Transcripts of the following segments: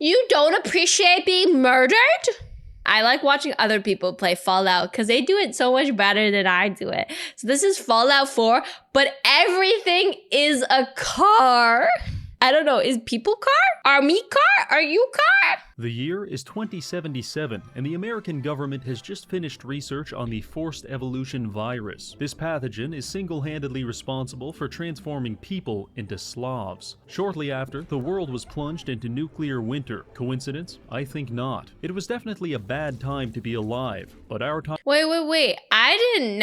You don't appreciate being murdered? I like watching other people play Fallout because they do it so much better than I do it. So this is Fallout 4, but everything is a car. I don't know, is people car? Are me car? Are you car? The year is 2077, and the American government has just finished research on the forced evolution virus. This pathogen is single-handedly responsible for transforming people into Slavs. Shortly after, the world was plunged into nuclear winter. Coincidence? I think not. It was definitely a bad time to be alive, but our time— Wait. I didn't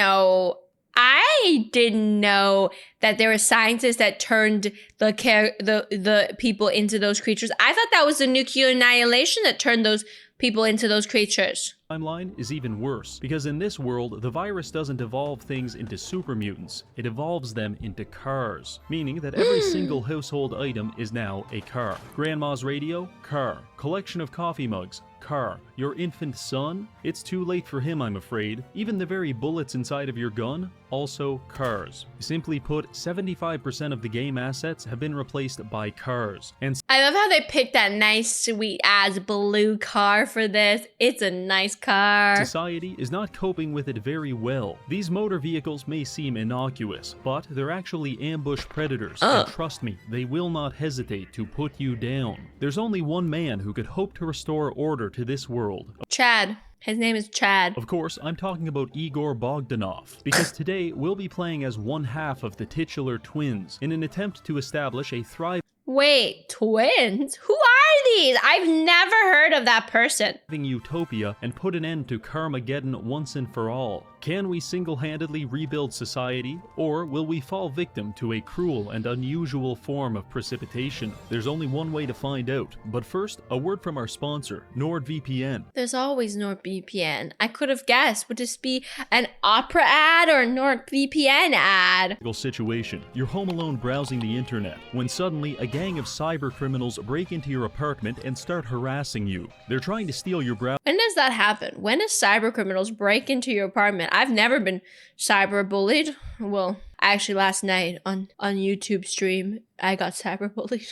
know that there were scientists that turned the people into those creatures. I thought that was the nuclear annihilation that turned those people into those creatures. Timeline is even worse, because in this world, the virus doesn't evolve things into super mutants, it evolves them into cars, meaning that every single household item is now a car. Grandma's radio? Car. Collection of coffee mugs? Car. Your infant son? It's too late for him, I'm afraid. Even the very bullets inside of your gun? Also cars. Simply put, 75% of the game assets have been replaced by cars. And I love how they picked that nice, sweet-ass blue car for this. It's a nice car. Society is not coping with it very well. These motor vehicles may seem innocuous, but they're actually ambush predators, and trust me, they will not hesitate to put you down. There's only one man who could hope to restore order to this world. Chad. His name is Chad. Of course, I'm talking about Igor Bogdanov, because today we'll be playing as one half of the titular twins in an attempt to establish a thriving— Wait, twins? Who are these? I've never heard of that person. utopia and put an end to Carmageddon once and for all. Can we single-handedly rebuild society, or will we fall victim to a cruel and unusual form of precipitation? There's only one way to find out, but first, a word from our sponsor, NordVPN. There's always NordVPN. I could have guessed. Would this be an Opera ad or a NordVPN ad? Situation. You're home alone browsing the internet, when suddenly a gang of cyber criminals break into your apartment and start harassing you. They're trying to steal your browser. When does that happen? When do cyber criminals break into your apartment? I've never been cyber bullied. Well, actually last night on YouTube stream, I got cyber bullied.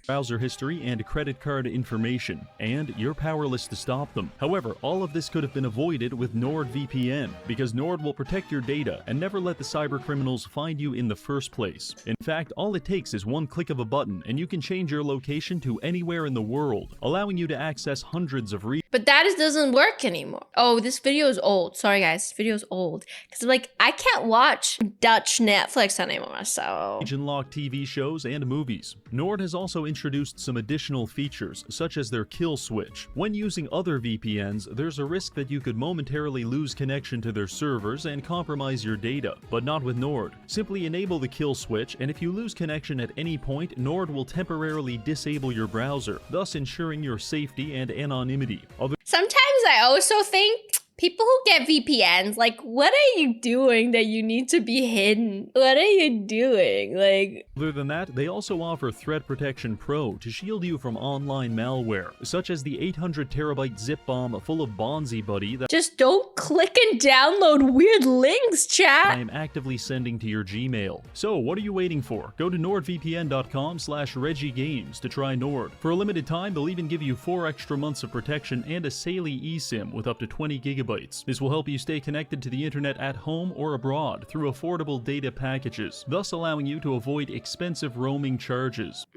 Browser history and credit card information, and you're powerless to stop them. However, all of this could have been avoided with NordVPN, because Nord will protect your data and never let the cyber criminals find you in the first place. In fact, all it takes is one click of a button and you can change your location to anywhere in the world, allowing you to access hundreds of But that doesn't work anymore. Oh, this video is old. Sorry guys, this video is old. Because like, I can't watch Dutch Netflix anymore, so... region-locked TV shows and movies. Nord has also introduced some additional features, such as their kill switch. When using other VPNs, there's a risk that you could momentarily lose connection to their servers and compromise your data, but not with Nord. Simply enable the kill switch, and if you lose connection at any point, Nord will temporarily disable your browser, thus ensuring your safety and anonymity. Sometimes I also think people who get VPNs, like, what are you doing that you need to be hidden? What are you doing? Like, other than that, they also offer Threat Protection Pro to shield you from online malware, such as the 800 terabyte zip bomb full of Bonzi Buddy that just don't click and download weird links, chat. I am actively sending to your Gmail. So what are you waiting for? Go to nordvpn.com/ReggieGames to try Nord. For a limited time, they'll even give you 4 extra months of protection and a Saley eSIM with up to 20 gigabytes. This will help you stay connected to the internet at home or abroad through affordable data packages, thus allowing you to avoid expensive roaming charges.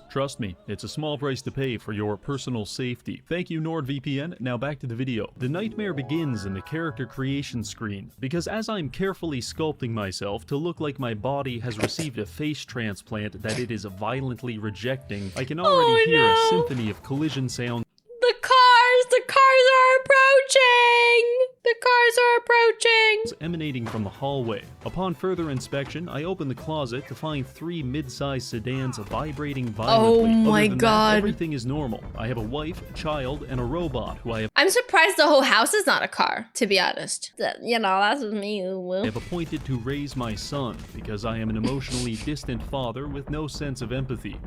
Trust me, it's a small price to pay for your personal safety. Thank you, NordVPN. Now back to the video. The nightmare begins in the character creation screen, because as I'm carefully sculpting myself to look like my body has received a face transplant that it is violently rejecting, I can already hear a symphony of collision sounds. The cars are approaching! The cars are approaching! Emanating from the hallway. Upon further inspection, I open the closet to find 3 mid-sized sedans vibrating violently. Oh my God. Everything is normal. I have a wife, child, and a robot who I have— I'm surprised the whole house is not a car, to be honest. You know, that's me. I have appointed to raise my son, because I am an emotionally distant father with no sense of empathy.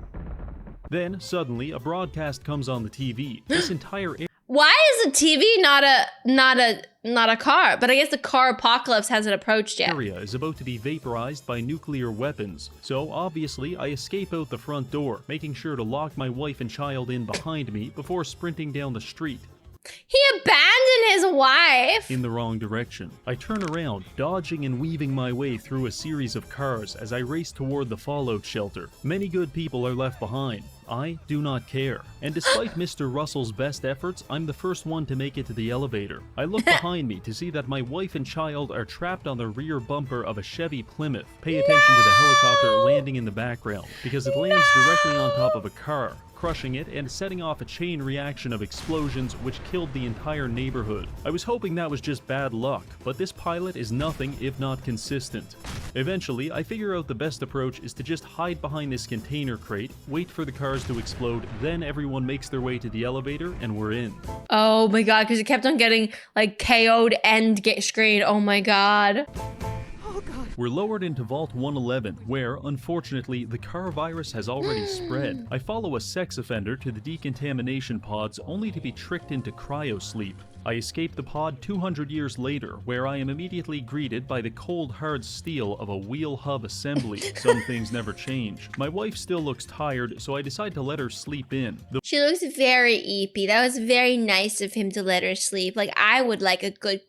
Then, suddenly, a broadcast comes on the TV. This entire Why is a TV not a car? But I guess the car apocalypse hasn't approached yet. Area is about to be vaporized by nuclear weapons, so obviously I escape out the front door, making sure to lock my wife and child in behind me before sprinting down the street. He abandoned his wife! In the wrong direction. I turn around, dodging and weaving my way through a series of cars as I race toward the fallout shelter. Many good people are left behind. I do not care. And despite Mr. Russell's best efforts, I'm the first one to make it to the elevator. I look behind me to see that my wife and child are trapped on the rear bumper of a Chevy Plymouth. Pay attention to the helicopter landing in the background, because it lands directly on top of a car, crushing it and setting off a chain reaction of explosions which killed the entire neighborhood. I was hoping that was just bad luck, but this pilot is nothing if not consistent. Eventually, I figure out the best approach is to just hide behind this container crate, wait for the cars to explode, then everyone makes their way to the elevator and we're in. Oh my god, because it kept on getting like KO'd and get screened. Oh my god. We're lowered into Vault 111, where, unfortunately, the car virus has already spread. I follow a sex offender to the decontamination pods only to be tricked into cryosleep. I escape the pod 200 years later, where I am immediately greeted by the cold hard steel of a wheel hub assembly. Some things never change. My wife still looks tired, so I decide to let her sleep in. She looks very eepy. That was very nice of him to let her sleep. Like, I would like a good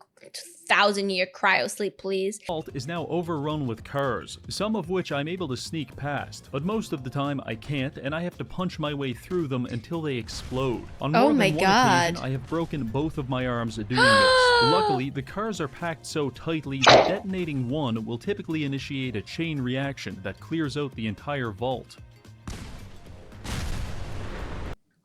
1,000-year cryo sleep, please. The vault is now overrun with cars, some of which I'm able to sneak past, but most of the time I can't, and I have to punch my way through them until they explode. On more than one occasion, I have broken both of my arms doing this. Luckily, the cars are packed so tightly that detonating one will typically initiate a chain reaction that clears out the entire vault.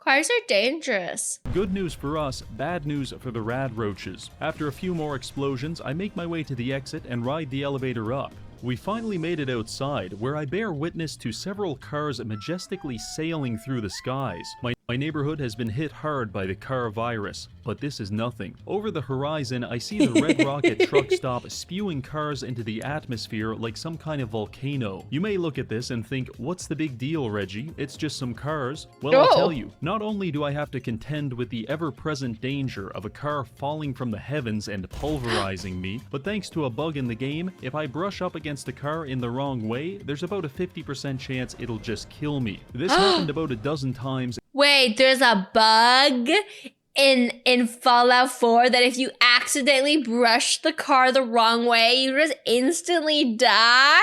Cars are dangerous. Good news for us, bad news for the rad roaches. After a few more explosions, I make my way to the exit and ride the elevator up. We finally made it outside, where I bear witness to several cars majestically sailing through the skies. My neighborhood has been hit hard by the car virus, but this is nothing. Over the horizon, I see the Red Rocket truck stop spewing cars into the atmosphere like some kind of volcano. You may look at this and think, what's the big deal, Reggie? It's just some cars. Well, I'll tell you, not only do I have to contend with the ever-present danger of a car falling from the heavens and pulverizing me, but thanks to a bug in the game, if I brush up against a car in the wrong way, there's about a 50% chance it'll just kill me. This happened about a dozen times. Wait, there's a bug in Fallout 4 that if you accidentally brush the car the wrong way, you just instantly die?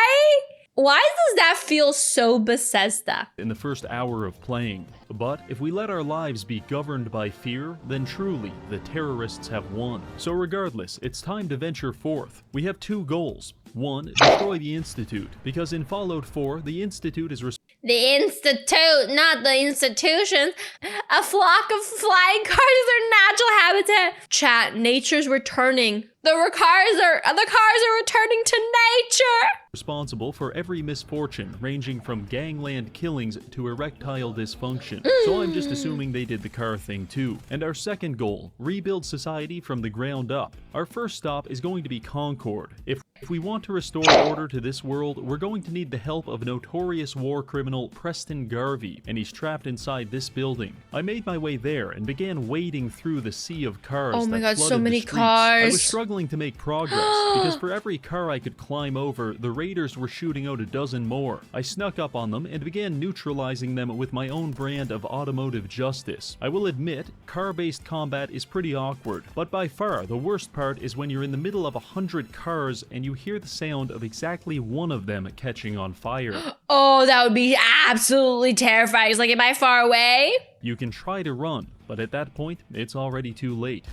Why does that feel so Bethesda? In the first hour of playing. But if we let our lives be governed by fear, then truly, the terrorists have won. So regardless, it's time to venture forth. We have two goals. One, destroy the Institute, because in Fallout 4, the Institute is The Institute, not the institutions. A flock of flying cars is their natural habitat. Chat, nature's returning. The cars are returning to nature. Responsible for every misfortune, ranging from gangland killings to erectile dysfunction. So I'm just assuming they did the car thing too. And our second goal, rebuild society from the ground up. Our first stop is going to be Concord. If we want to restore order to this world, we're going to need the help of notorious war criminal Preston Garvey, and he's trapped inside this building. I made my way there and began wading through the sea of cars. Oh my god, flooded so many the streets. cars. I was struggling to make progress, because for every car I could climb over, the raiders were shooting out a dozen more. I snuck up on them and began neutralizing them with my own brand of automotive justice. I will admit, car-based combat is pretty awkward, but by far the worst part is when you're in the middle of 100 cars and you hear the sound of exactly one of them catching on fire. Oh, that would be absolutely terrifying. It's like, am I far away? You can try to run, but at that point, it's already too late.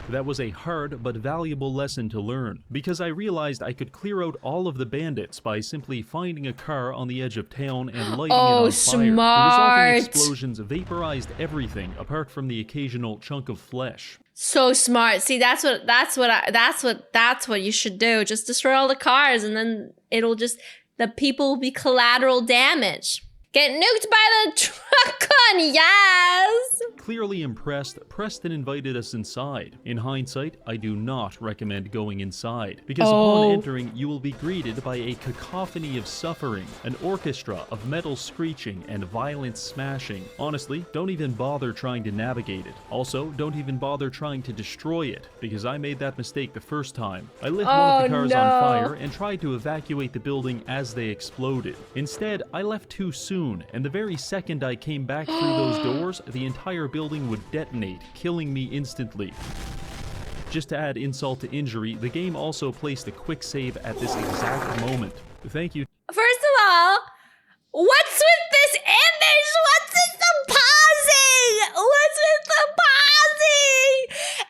That was a hard but valuable lesson to learn, because I realized I could clear out all of the bandits by simply finding a car on the edge of town and lighting it on fire. Smart. The resulting explosions vaporized everything apart from the occasional chunk of flesh. So smart. See, that's what you should do. Just destroy all the cars, and then the people will be collateral damage. Get nuked by the truck gun, yes! Clearly impressed, Preston invited us inside. In hindsight, I do not recommend going inside, because upon entering, you will be greeted by a cacophony of suffering, an orchestra of metal screeching and violent smashing. Honestly, don't even bother trying to navigate it. Also, don't even bother trying to destroy it, because I made that mistake the first time. I lit one of the cars on fire and tried to evacuate the building as they exploded. Instead, I left too soon, and the very second I came back through those doors, the entire building would detonate, killing me instantly. Just to add insult to injury, the game also placed a quick save at this exact moment. Thank you. First of all, what's with this image? What's with the pausing? What's with the pausing?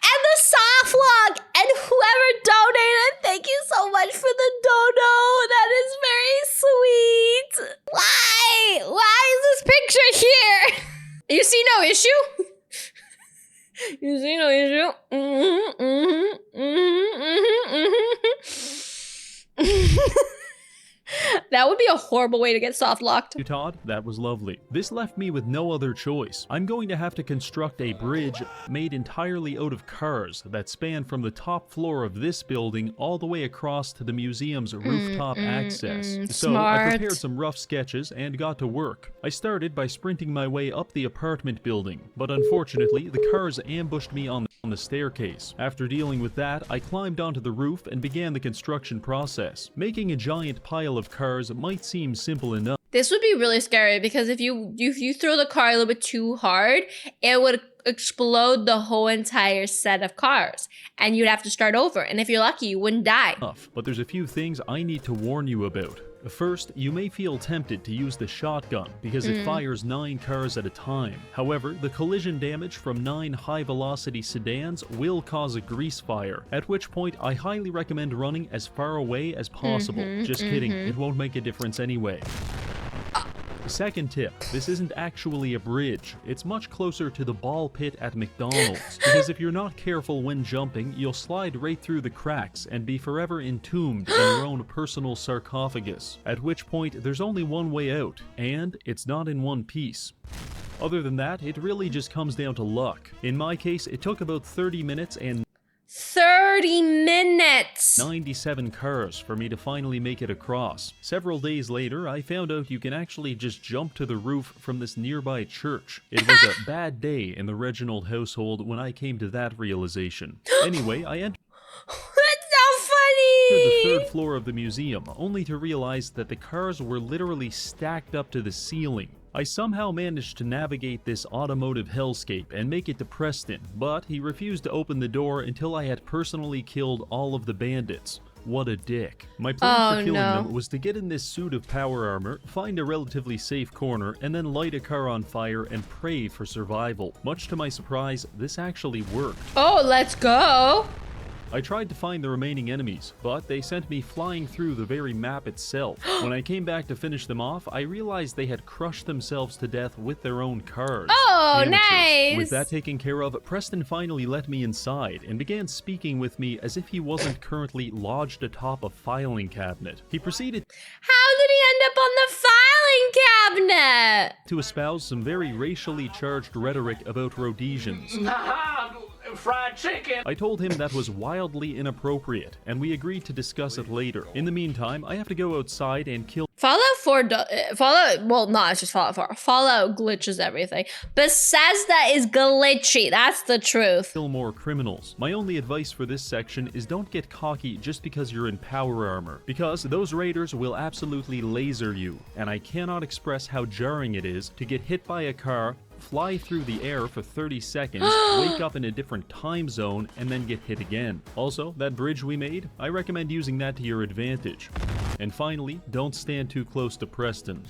And the soft log. And whoever donated, thank you so much for the dono. That is very sweet. Why? Why is this picture here? You see no issue? You see no issue? That would be a horrible way to get soft locked. Todd, that was lovely. This left me with no other choice. I'm going to have to construct a bridge made entirely out of cars that span from the top floor of this building all the way across to the museum's rooftop access. So Smart. I prepared some rough sketches and got to work. I started by sprinting my way up the apartment building, but unfortunately the cars ambushed me on the staircase. After dealing with that, I climbed onto the roof and began the construction process. Making a giant pile of cars might seem simple enough. This would be really scary because if you throw the car a little bit too hard, it would explode the whole entire set of cars and you'd have to start over. And if you're lucky, you wouldn't die. But there's a few things I need to warn you about. First, you may feel tempted to use the shotgun because it fires 9 cars at a time. However, the collision damage from 9 high-velocity sedans will cause a grease fire, at which point I highly recommend running as far away as possible. Just kidding, it won't make a difference anyway. Second tip, this isn't actually a bridge. It's much closer to the ball pit at McDonald's, because if you're not careful when jumping, you'll slide right through the cracks and be forever entombed in your own personal sarcophagus, at which point there's only one way out, and it's not in one piece. Other than that, it really just comes down to luck. In my case, it took about 30 minutes and 30 minutes! 97 cars for me to finally make it across. Several days later, I found out you can actually just jump to the roof from this nearby church. It was a bad day in the Reginald household when I came to that realization. Anyway, I entered the third floor of the museum, only to realize that the cars were literally stacked up to the ceiling. I somehow managed to navigate this automotive hellscape and make it to Preston, but he refused to open the door until I had personally killed all of the bandits. What a dick. My plan for killing them was to get in this suit of power armor, find a relatively safe corner, and then light a car on fire and pray for survival. Much to my surprise, this actually worked. Oh, let's go! I tried to find the remaining enemies, but they sent me flying through the very map itself. When I came back to finish them off, I realized they had crushed themselves to death with their own cars. Oh, Amateurs. nice! With that taken care of, Preston finally let me inside and began speaking with me as if he wasn't currently lodged atop a filing cabinet. He proceeded How did he end up on the filing cabinet? to espouse some very racially charged rhetoric about Rhodesians. Fried chicken! I told him that was wildly inappropriate, and we agreed to discuss it later. In the meantime, I have to go outside and kill Fallout 4, well, no, it's just Fallout 4. Fallout glitches everything. Bethesda is glitchy, that's the truth. more criminals. My only advice for this section is don't get cocky just because you're in power armor, because those raiders will absolutely laser you, and I cannot express how jarring it is to get hit by a car, fly through the air for 30 seconds, wake up in a different time zone, and then get hit again. Also, that bridge we made, I recommend using that to your advantage. And finally, don't stand too close to Preston.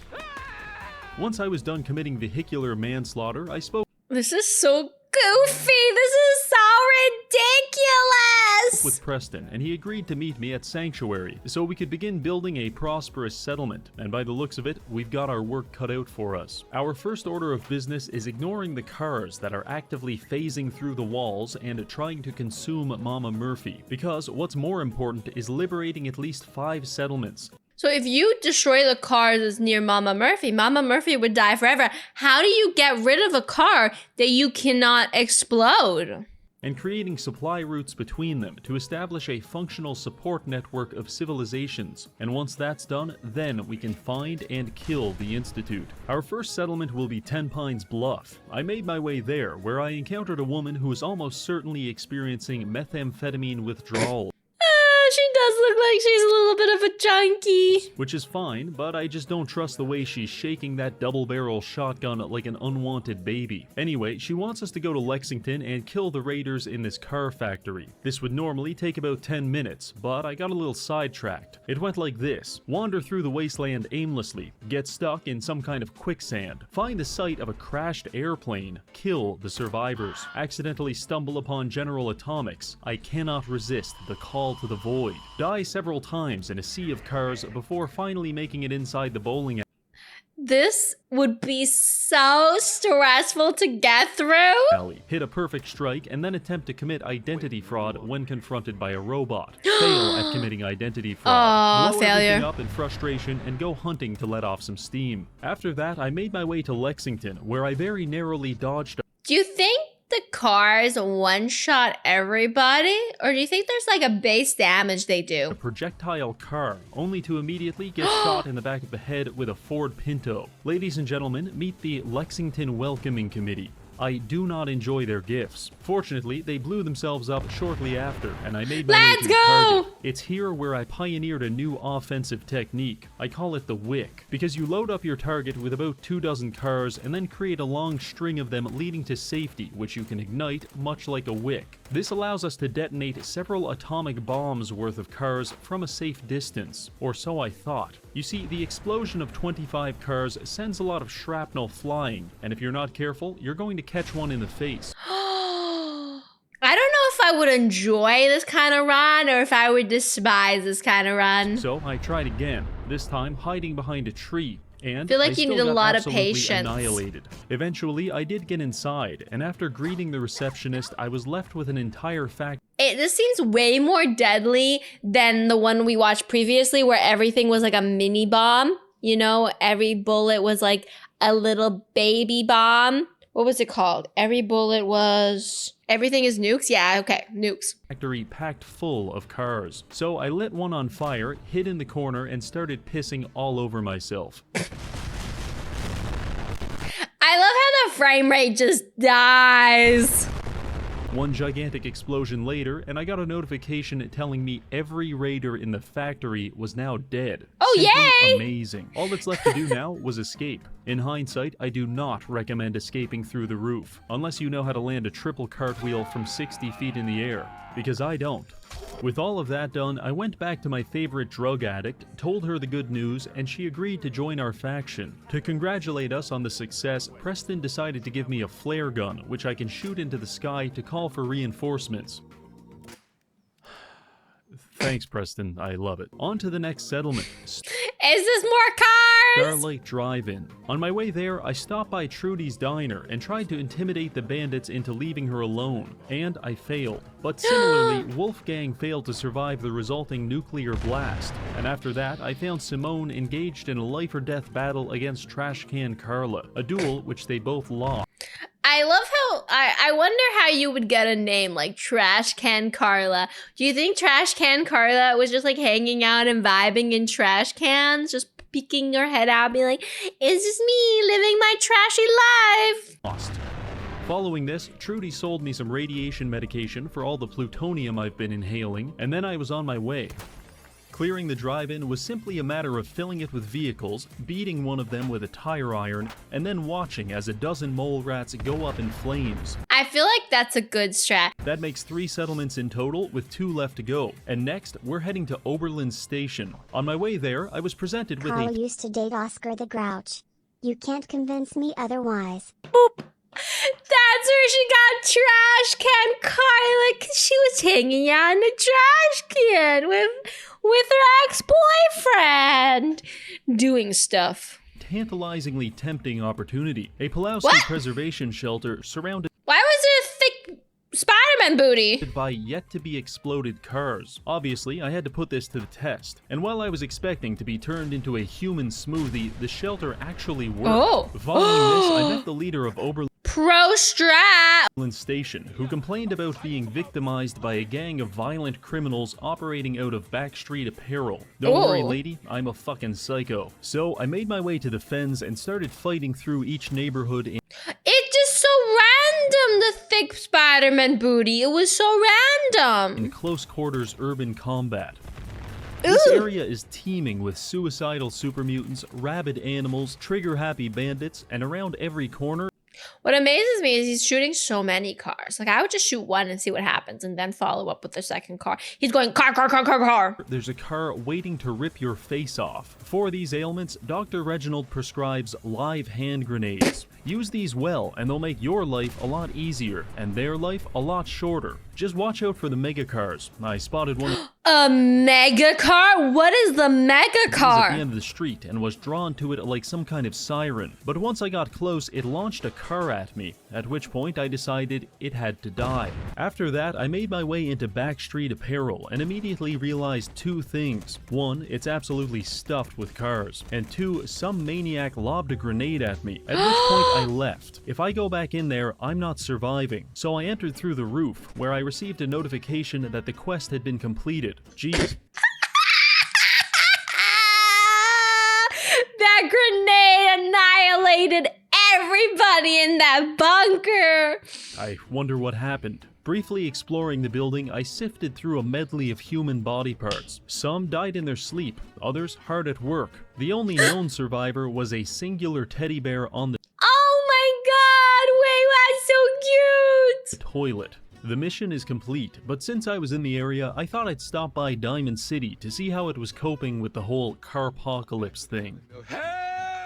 Once I was done committing vehicular manslaughter, I spoke This is so goofy. This is so ridiculous. with Preston, and he agreed to meet me at Sanctuary so we could begin building a prosperous settlement, and by the looks of it, we've got our work cut out for us. Our first order of business is ignoring the cars that are actively phasing through the walls and trying to consume Mama Murphy, because what's more important is liberating at least 5 settlements. So if you destroy the cars that's near Mama Murphy would die forever. How do you get rid of a car that you cannot explode? And creating supply routes between them to establish a functional support network of civilizations. And once that's done, then we can find and kill the Institute. Our first settlement will be Ten Pines Bluff. I made my way there, where I encountered a woman who was almost certainly experiencing methamphetamine withdrawal. She does look like she's a little bit of a junkie. Which is fine, but I just don't trust the way she's shaking that double-barrel shotgun like an unwanted baby. Anyway, she wants us to go to Lexington and kill the raiders in this car factory. This would normally take about 10 minutes, but I got a little sidetracked. It went like this: wander through the wasteland aimlessly, get stuck in some kind of quicksand, find the site of a crashed airplane, kill the survivors, accidentally stumble upon General Atomics. I cannot resist the call to the void. Die several times in a sea of cars before finally making it inside the bowling alley. This would be so stressful to get through. Hit a perfect strike and then attempt to commit identity fraud when confronted by a robot. Fail at committing identity fraud. Blow failure. everything up in frustration and go hunting to let off some steam. After that, I made my way to Lexington, where I very narrowly dodged. Do you think the cars one-shot everybody? Or do you think there's like a base damage they do? A projectile car, only to immediately get shot in the back of the head with a Ford Pinto. Ladies and gentlemen, meet the Lexington Welcoming Committee. I do not enjoy their gifts. Fortunately, they blew themselves up shortly after, and I made my way to the target. It's here where I pioneered a new offensive technique. I call it the wick, because you load up your target with about 24 cars and then create a long string of them leading to safety, which you can ignite much like a wick. This allows us to detonate several atomic bombs worth of cars from a safe distance, or so I thought. You see, the explosion of 25 cars sends a lot of shrapnel flying, and if you're not careful, you're going to catch one in the face. I don't know if I would enjoy this kind of run or if I would despise this kind of run. So I tried again, this time hiding behind a tree. And I feel like you still need a got lot of absolutely patience. Annihilated. Eventually, I did get inside, and after greeting the receptionist, I was left with an entire factory. This seems way more deadly than the one we watched previously where everything was like a mini bomb. You know, every bullet was like a little baby bomb. What was it called? Every bullet was... Everything is nukes? Yeah, okay, nukes. Factory packed full of cars. So I lit one on fire, hid in the corner, and started pissing all over myself. I love how the frame rate just dies. One gigantic explosion later, and I got a notification telling me every raider in the factory was now dead. Oh, Simply yay! Amazing. All that's left to do now was escape. In hindsight, I do not recommend escaping through the roof, unless you know how to land a triple cartwheel from 60 feet in the air, because I don't. With all of that done, I went back to my favorite drug addict, told her the good news, and she agreed to join our faction. To congratulate us on the success, Preston decided to give me a flare gun, which I can shoot into the sky to call for reinforcements. Thanks, Preston. I love it. On to the next settlement. Is this more cars? Starlight Drive-In. On my way there, I stopped by Trudy's diner and tried to intimidate the bandits into leaving her alone, and I failed. But similarly, Wolfgang failed to survive the resulting nuclear blast, and after that, I found Simone engaged in a life-or-death battle against Trash Can Carla, a duel which they both lost. I love how, I wonder how you would get a name like Trash Can Carla. Do you think Trash Can Carla was just like hanging out and vibing in trash cans, just peeking her head out, being like, is this me living my trashy life? Lost. Following this, Trudy sold me some radiation medication for all the plutonium I've been inhaling, and then I was on my way. Clearing the drive-in was simply a matter of filling it with vehicles, beating one of them with a tire iron, and then watching as a dozen mole rats go up in flames. I feel like that's a good strat. That makes 3 settlements in total, with 2 left to go. And next, we're heading to Oberlin Station. On my way there, I was presented with Carla used to date Oscar the Grouch. You can't convince me otherwise. Boop. That's where she got Trash Can Carla, because she was hanging out in a trash can with her ex-boyfriend, doing stuff. Tantalizingly tempting opportunity. A Pulaski What? preservation shelter surrounded... Why was there a thick Spider-Man booty. by yet-to-be-exploded cars. Obviously, I had to put this to the test, and while I was expecting to be turned into a human smoothie, the shelter actually worked. Oh. Following this, I met the leader of Pro strap. Station, who complained about being victimized by a gang of violent criminals operating out of Backstreet Apparel. Don't worry, lady, I'm a fucking psycho. So I made my way to the fens and started fighting through each neighborhood in It's just so random, the thick Spider-Man booty. It was so random. close quarters urban combat. This area is teeming with suicidal super mutants, rabid animals, trigger-happy bandits, and around every corner, What amazes me is he's shooting so many cars. Like, I would just shoot one and see what happens and then follow up with the second car. He's going car. there's a car waiting to rip your face off. For these ailments, Dr. Reginald prescribes live hand grenades. Use these well, and they'll make your life a lot easier, and their life a lot shorter. Just watch out for the mega cars. I spotted one A mega car? What is the mega at the car? end of the street and was drawn to it like some kind of siren. But once I got close, it launched a car at me, at which point I decided it had to die. After that, I made my way into Backstreet Apparel and immediately realized two things. One, it's absolutely stuffed with cars. And two, some maniac lobbed a grenade at me, at which point I left. If I go back in there, I'm not surviving. So I entered through the roof, where I received a notification that the quest had been completed. Jeez. That grenade annihilated everybody in that bunker. I wonder what happened. Briefly exploring the building, I sifted through a medley of human body parts. Some died in their sleep, others hard at work. The only known survivor was a singular teddy bear on the Oh my god, wait, that's so cute. toilet. The mission is complete, but since I was in the area, I thought I'd stop by Diamond City to see how it was coping with the whole carpocalypse thing.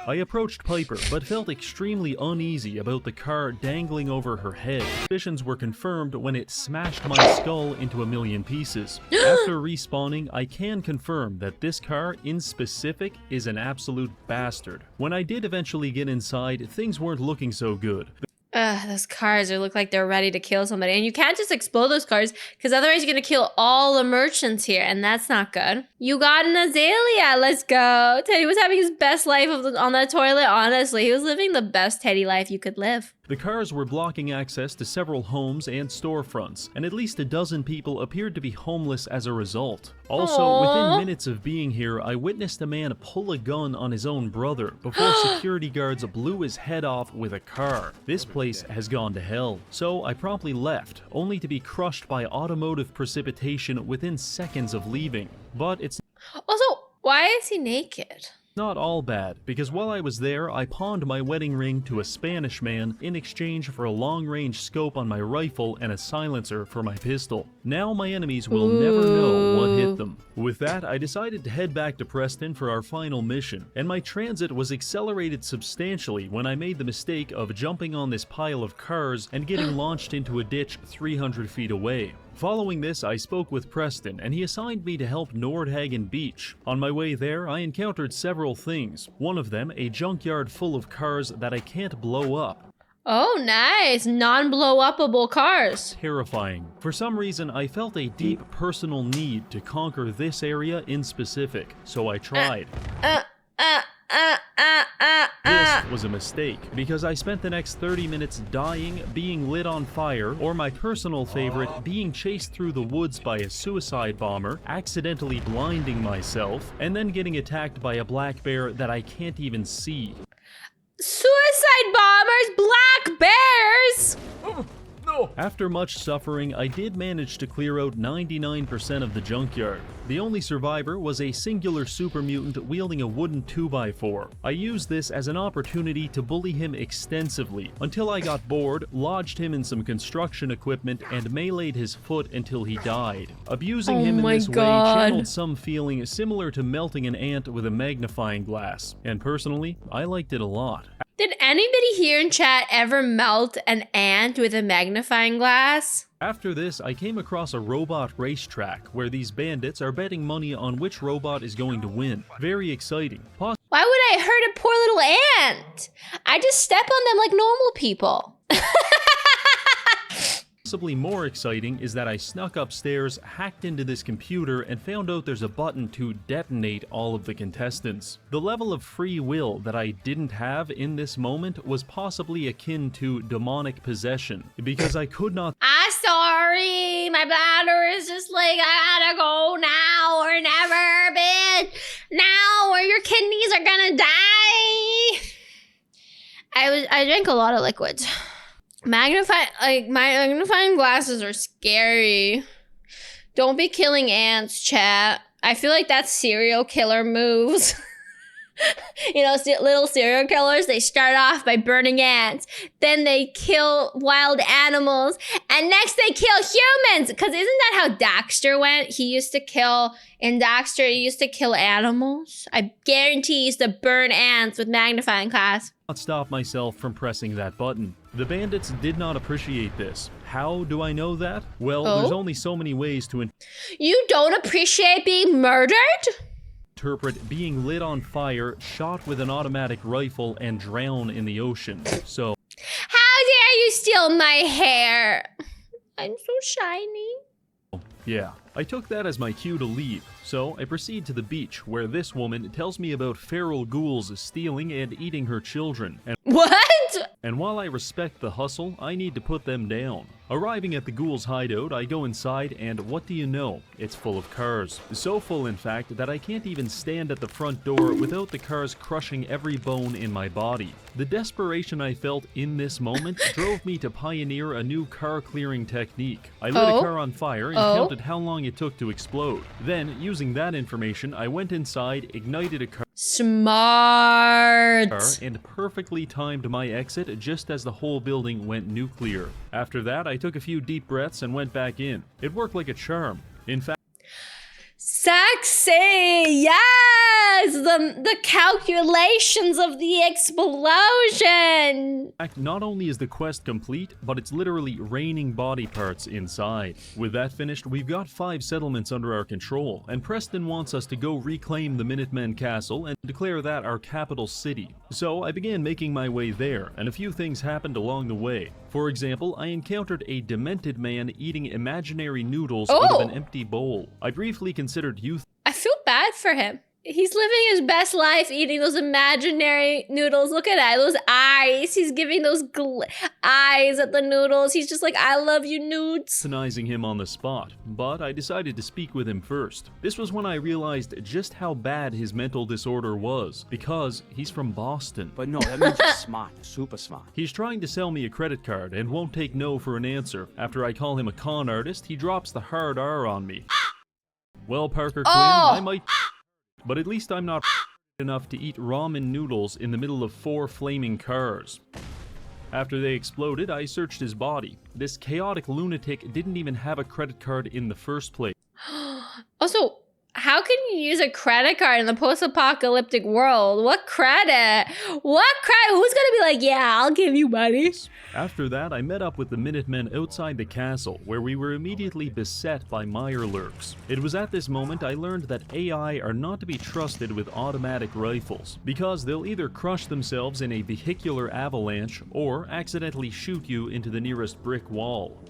I approached Piper, but felt extremely uneasy about the car dangling over her head. Suspicions were confirmed when it smashed my skull into a million pieces. After respawning, I can confirm that this car, in specific, is an absolute bastard. When I did eventually get inside, things weren't looking so good. Ugh, those cars look like they're ready to kill somebody. And you can't just explode those cars, because otherwise you're going to kill all the merchants here, and that's not good. You got an azalea. Let's go. Teddy was having his best life on that toilet, honestly. He was living the best Teddy life you could live. The cars were blocking access to several homes and storefronts, and at least a dozen people appeared to be homeless as a result. Also, within minutes of being here, I witnessed a man pull a gun on his own brother before security guards blew his head off with a car. This place has gone to hell. So I promptly left, only to be crushed by automotive precipitation within seconds of leaving. But it's Also, why is he naked? not all bad, because while I was there, I pawned my wedding ring to a Spanish man in exchange for a long-range scope on my rifle and a silencer for my pistol. Now my enemies will never know what hit them. With that, I decided to head back to Preston for our final mission, and my transit was accelerated substantially when I made the mistake of jumping on this pile of cars and getting launched into a ditch 300 feet away. Following this, I spoke with Preston, and he assigned me to help Nordhagen Beach. On my way there, I encountered several things. One of them, a junkyard full of cars that I can't blow up. Oh, nice. Non-blow-upable cars. Terrifying. For some reason, I felt a deep personal need to conquer this area in specific, so I tried. This was a mistake, because I spent the next 30 minutes dying, being lit on fire, or my personal favorite, being chased through the woods by a suicide bomber, accidentally blinding myself, and then getting attacked by a black bear that I can't even see. Suicide bombers, black bears. No! After much suffering, I did manage to clear out 99% of the junkyard. The only survivor was a singular super mutant wielding a wooden 2x4. I used this as an opportunity to bully him extensively, until I got bored, lodged him in some construction equipment, and meleeed his foot until he died. Abusing him in this way channeled some feeling similar to melting an ant with a magnifying glass, and personally, I liked it a lot. Did anybody here in chat ever melt an ant with a magnifying glass? After this, I came across a robot racetrack where these bandits are betting money on which robot is going to win. Very exciting. Why would I hurt a poor little ant? I just step on them like normal people. Possibly more exciting is that I snuck upstairs, hacked into this computer, and found out there's a button to detonate all of the contestants. The level of free will that I didn't have in this moment was possibly akin to demonic possession, because I could not Sorry, my bladder is just like, I gotta go now or never, bitch. Now or your kidneys are gonna die. I drank a lot of liquids. Magnifying glasses are scary. Don't be killing ants, chat. I feel like that's serial killer moves. You know, little serial killers, they start off by burning ants, then they kill wild animals, and next they kill humans. Because isn't that how Daxter went? In Daxter, he used to kill animals. I guarantee he used to burn ants with magnifying glass. not stop myself from pressing that button. The bandits did not appreciate this. How do I know that? Well, there's only so many ways to You don't appreciate being murdered? interpret being lit on fire, shot with an automatic rifle, and drown in the ocean. So, How dare you steal my hair? I'm so shiny. yeah, I took that as my cue to leave. So I proceed to the beach, where this woman tells me about feral ghouls stealing and eating her children. And while I respect the hustle, I need to put them down. Arriving at the ghouls' hideout, I go inside, and what do you know? It's full of cars. So full, in fact, that I can't even stand at the front door without the cars crushing every bone in my body. The desperation I felt in this moment drove me to pioneer a new car-clearing technique. I lit a car on fire and counted how long it took to explode. Then, using that information, I went inside, ignited a car, Smart. and perfectly timed my exit just as the whole building went nuclear. After that, I took a few deep breaths and went back in. It worked like a charm. In fact, Sexy, yes! The calculations of the explosion! not only is the quest complete, but it's literally raining body parts inside. With that finished, we've got 5 settlements under our control, and Preston wants us to go reclaim the Minutemen Castle and declare that our capital city. So I began making my way there, and a few things happened along the way. For example, I encountered a demented man eating imaginary noodles out of an empty bowl. I briefly considered I feel bad for him. He's living his best life eating those imaginary noodles. Look at that, those eyes. He's giving those eyes at the noodles. He's just like, I love you, nudes. euthanizing him on the spot, but I decided to speak with him first. This was when I realized just how bad his mental disorder was, because he's from Boston. But no, that means you're smart, super smart. He's trying to sell me a credit card and won't take no for an answer. After I call him a con artist, he drops the hard R on me. Well, Parker Quinn, I might, but at least I'm not enough to eat ramen noodles in the middle of 4 flaming cars. After they exploded, I searched his body. This chaotic lunatic didn't even have a credit card in the first place. Also, how can you use a credit card in the post-apocalyptic world? What credit? What credit? Who's gonna be like, yeah, I'll give you money? After that, I met up with the Minutemen outside the castle, where we were immediately beset by Mirelurks. It was at this moment I learned that AI are not to be trusted with automatic rifles, because they'll either crush themselves in a vehicular avalanche, or accidentally shoot you into the nearest brick wall.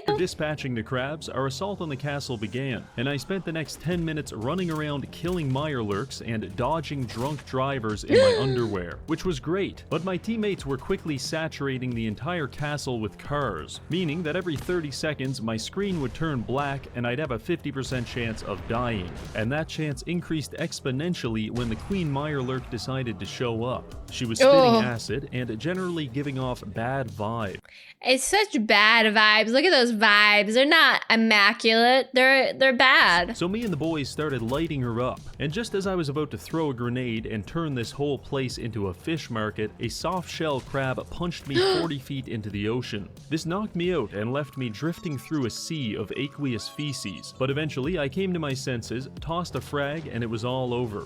After dispatching the crabs, our assault on the castle began, and I spent the next 10 minutes running around killing Mirelurks and dodging drunk drivers in my underwear, which was great, but my teammates were quickly saturating the entire castle with cars, meaning that every 30 seconds my screen would turn black and I'd have a 50% chance of dying, and that chance increased exponentially when the Queen Mirelurk decided to show up. She was spitting acid and generally giving off bad vibes. It's such bad vibes. Look at those vibes. They're not immaculate. They're bad. So me and the boys started lighting her up, and just as I was about to throw a grenade and turn this whole place into a fish market, a soft-shell crab punched me 40 feet into the ocean. This knocked me out and left me drifting through a sea of aqueous feces, but eventually I came to my senses, tossed a frag, and it was all over.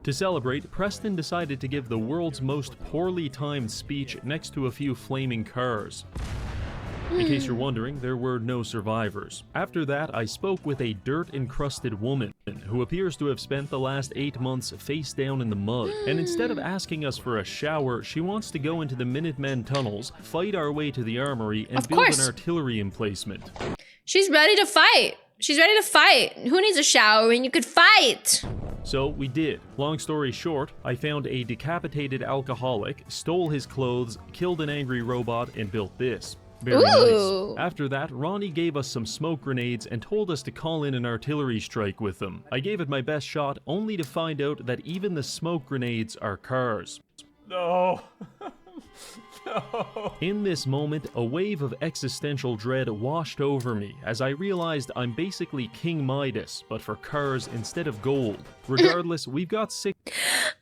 To celebrate, Preston decided to give the world's most poorly timed speech next to a few flaming cars. In case you're wondering, there were no survivors. After that, I spoke with a dirt-encrusted woman who appears to have spent the last 8 months face down in the mud. And instead of asking us for a shower, she wants to go into the Minutemen tunnels, fight our way to the armory, and build an artillery emplacement. She's ready to fight. She's ready to fight. Who needs a shower when you could fight? So we did. Long story short, I found a decapitated alcoholic, stole his clothes, killed an angry robot, and built this. Very nice. After that, Ronnie gave us some smoke grenades and told us to call in an artillery strike with them. I gave it my best shot, only to find out that even the smoke grenades are cars. No. In this moment, a wave of existential dread washed over me as I realized I'm basically King Midas, but for cars instead of gold. Regardless, we've got 6.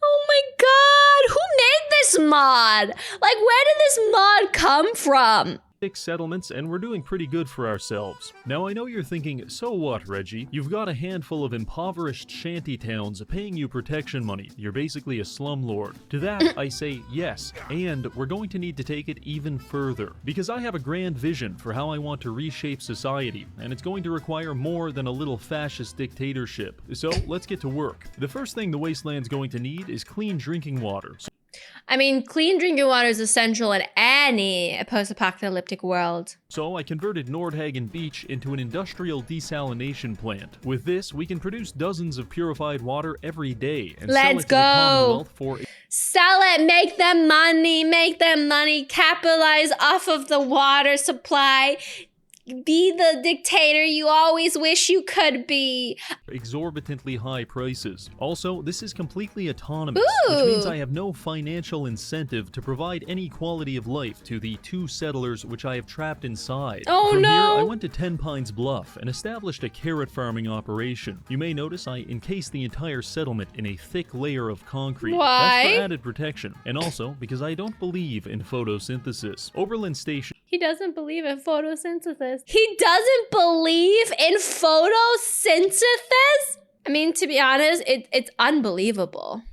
Oh my god! Who made this mod? Like, where did this mod come from? 6 settlements, and we're doing pretty good for ourselves. Now I know you're thinking, so what, Reggie? You've got a handful of impoverished shanty towns paying you protection money. You're basically a slumlord. To that, I say yes, and we're going to need to take it even further. Because I have a grand vision for how I want to reshape society, and it's going to require more than a little fascist dictatorship. So let's get to work. The first thing the wasteland's going to need is clean drinking water. I mean, clean drinking water is essential in any post-apocalyptic world. So I converted Nordhagen Beach into an industrial desalination plant. With this, we can produce dozens of purified water every day and sell it to the Commonwealth for... Sell it, make them money, capitalize off of the water supply. Be the dictator you always wish you could be. Exorbitantly high prices. Also, this is completely autonomous, which means I have no financial incentive to provide any quality of life to the 2 settlers which I have trapped inside. From here, I went to 10 Pines Bluff and established a carrot farming operation. You may notice I encased the entire settlement in a thick layer of concrete. Why? That's for added protection, and also because I don't believe in photosynthesis. Oberlin Station. He doesn't believe in photosynthesis. He doesn't believe in photosynthesis? I mean, to be honest, it's unbelievable.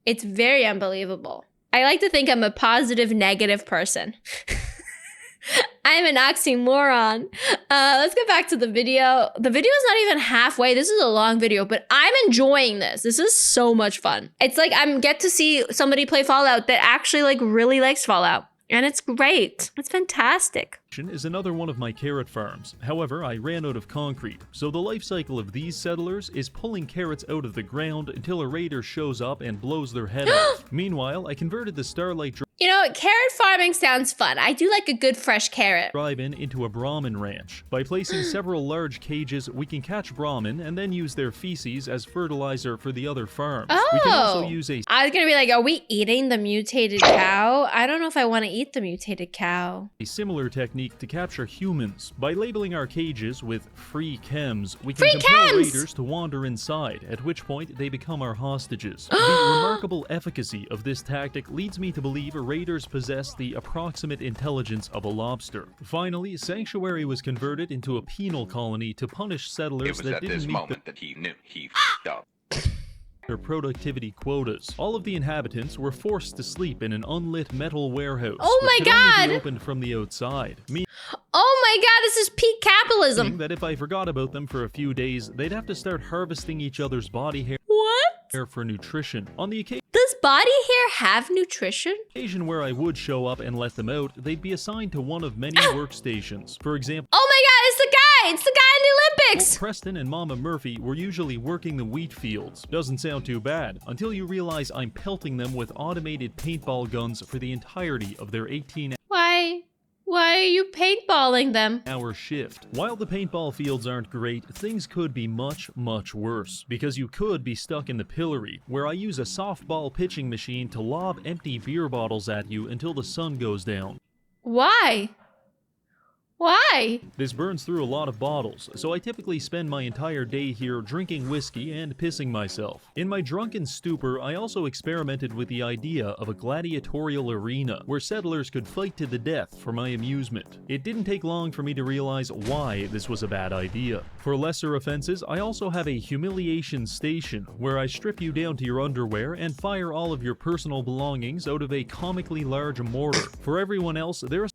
It's very unbelievable. I like to think I'm a positive, negative person. I'm an oxymoron. Let's get back to the video. The video is not even halfway. This is a long video, but I'm enjoying this. This is so much fun. It's like I get to see somebody play Fallout that actually like really likes Fallout. And it's great. It's fantastic. Is another one of my carrot farms. However, I ran out of concrete, so the life cycle of these settlers is pulling carrots out of the ground until a raider shows up and blows their head off. Meanwhile, I converted the Starlight You know, carrot farming sounds fun. I do like a good fresh carrot. Drive-in into a Brahmin ranch. By placing several large cages, we can catch Brahmin and then use their feces as fertilizer for the other farms. We can also use I was gonna be like, are we eating the mutated cow? I don't know if I want to eat the mutated cow. A similar technique to capture humans. By labeling our cages with free chems, we can compel raiders to wander inside, at which point they become our hostages. The remarkable efficacy of this tactic leads me to believe raiders possess the approximate intelligence of a lobster. Finally, Sanctuary was converted into a penal colony to punish settlers that didn't meet that he knew he f***ed up. their productivity quotas. All of the inhabitants were forced to sleep in an unlit metal warehouse. Oh my god! Only be opened from the outside. Oh my god, this is peak capitalism. That if I forgot about them for a few days, they'd have to start harvesting each other's body hair. What? For nutrition. On the occasion. Does body hair have nutrition? Occasion where I would show up and let them out, they'd be assigned to one of many workstations. For example. Oh my god, it's the guy! It's the guy in the Olympics! Preston and Mama Murphy were usually working the wheat fields. Doesn't sound too bad, until you realize I'm pelting them with automated paintball guns for the entirety of their 18 Why are you paintballing them? hour shift. While the paintball fields aren't great, things could be much, much worse. Because you could be stuck in the pillory, where I use a softball pitching machine to lob empty beer bottles at you until the sun goes down. Why? Why? This burns through a lot of bottles, so I typically spend my entire day here drinking whiskey and pissing myself. In my drunken stupor, I also experimented with the idea of a gladiatorial arena, where settlers could fight to the death for my amusement. It didn't take long for me to realize why this was a bad idea. For lesser offenses, I also have a humiliation station, where I strip you down to your underwear and fire all of your personal belongings out of a comically large mortar. For everyone else, there are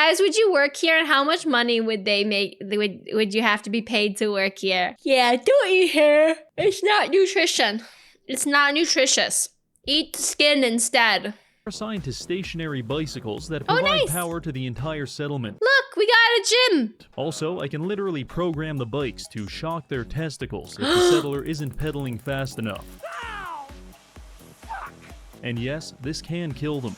Guys, would you work here, and how much money would they make? Would you have to be paid to work here? Yeah, don't eat here. It's not nutrition. It's not nutritious. Eat the skin instead. Assigned to stationary bicycles that Oh, provide nice. power to the entire settlement. Look, we got a gym. Also, I can literally program the bikes to shock their testicles if the settler isn't pedaling fast enough. And yes, this can kill them.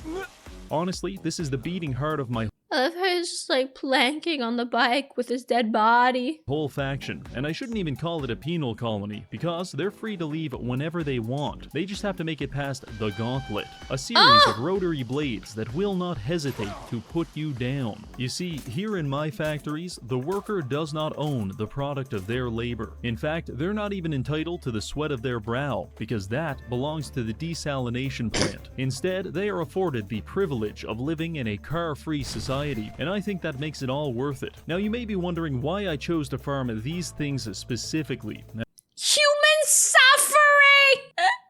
Honestly, this is the beating heart of my I love how he's just like planking on the bike with his dead body. whole faction, and I shouldn't even call it a penal colony, because they're free to leave whenever they want. They just have to make it past the gauntlet, a series of rotary blades that will not hesitate to put you down. You see, here in my factories, the worker does not own the product of their labor. In fact, they're not even entitled to the sweat of their brow, because that belongs to the desalination plant. Instead, they are afforded the privilege of living in a car-free society, and I think that makes it all worth it. Now, you may be wondering why I chose to farm these things specifically. Human suffering!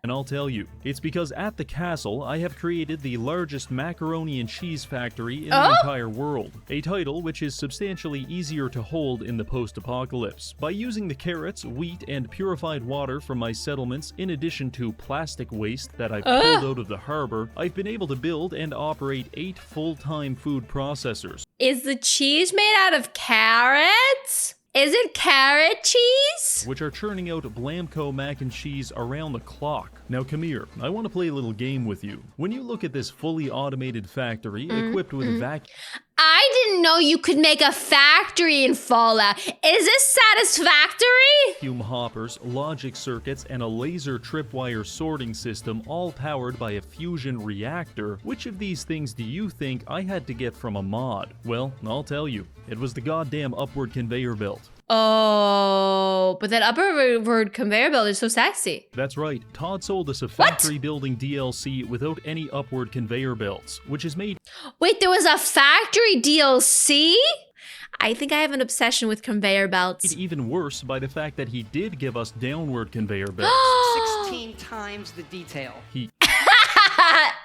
And I'll tell you, it's because at the castle, I have created the largest macaroni and cheese factory in the entire world. A title which is substantially easier to hold in the post-apocalypse. By using the carrots, wheat, and purified water from my settlements, in addition to plastic waste that I've pulled out of the harbor, I've been able to build and operate 8 full-time food processors. Is the cheese made out of carrots? Is it carrot cheese? Which are churning out Blamco mac and cheese around the clock. Now come here, I want to play a little game with you. When you look at this fully automated factory equipped with vacuum I didn't know you could make a factory in Fallout. Is this satisfactory? hoppers, logic circuits, and a laser tripwire sorting system, all powered by a fusion reactor, which of these things do you think I had to get from a mod? Well, I'll tell you, it was the goddamn upward conveyor belt. Oh, but that upward conveyor belt is so sexy. That's right, Todd sold us a factory building DLC without any upward conveyor belts, which is made Wait, there was a factory DLC? I think I have an obsession with conveyor belts. even worse by the fact that he did give us downward conveyor belts. 16 times the detail. He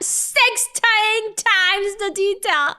16 times the detail.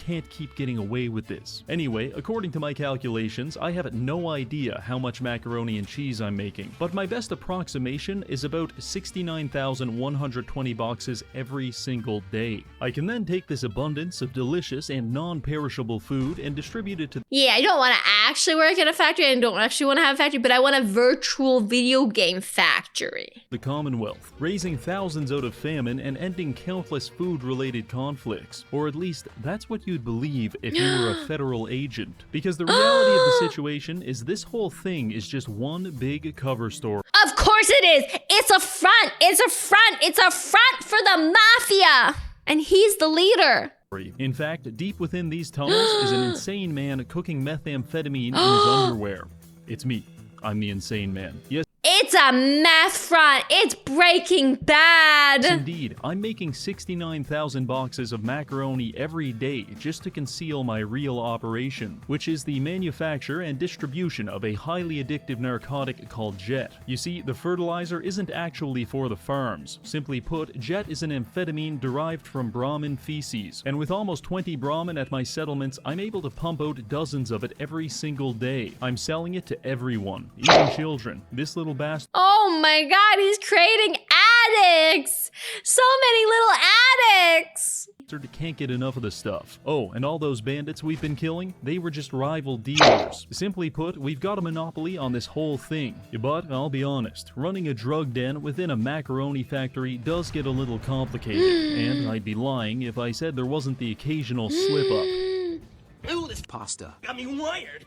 can't keep getting away with this. Anyway, according to my calculations, I have no idea how much macaroni and cheese I'm making, but my best approximation is about 69,120 boxes every single day. I can then take this abundance of delicious and non-perishable food and distribute it to Yeah, I don't want to actually work in a factory. I don't actually want to have a factory, but I want a virtual video game factory. the Commonwealth, raising thousands out of famine and ending countless food-related conflicts. Or at least, that's what you'd believe if you were a federal agent. Because the reality of the situation is this whole thing is just one big cover story. Of course it is. It's a front. It's a front. It's a front for the mafia. And he's the leader. In fact, deep within these tunnels is an insane man cooking methamphetamine in his underwear. It's me. I'm the insane man. Yes, It's a meth front. It's Breaking Bad. indeed. I'm making 69,000 boxes of macaroni every day just to conceal my real operation, which is the manufacture and distribution of a highly addictive narcotic called Jet. You see, the fertilizer isn't actually for the farms. Simply put, Jet is an amphetamine derived from Brahmin feces, and with almost 20 Brahmin at my settlements, I'm able to pump out dozens of it every single day. I'm selling it to everyone, even children. This little bastard Oh my god, he's creating addicts. So many little addicts. can't get enough of the stuff. Oh, and all those bandits we've been killing, they were just rival dealers. Simply put, we've got a monopoly on this whole thing. But I'll be honest, running a drug den within a macaroni factory does get a little complicated, and I'd be lying if I said there wasn't the occasional slip-up. Ooh, this Pasta. got me wired.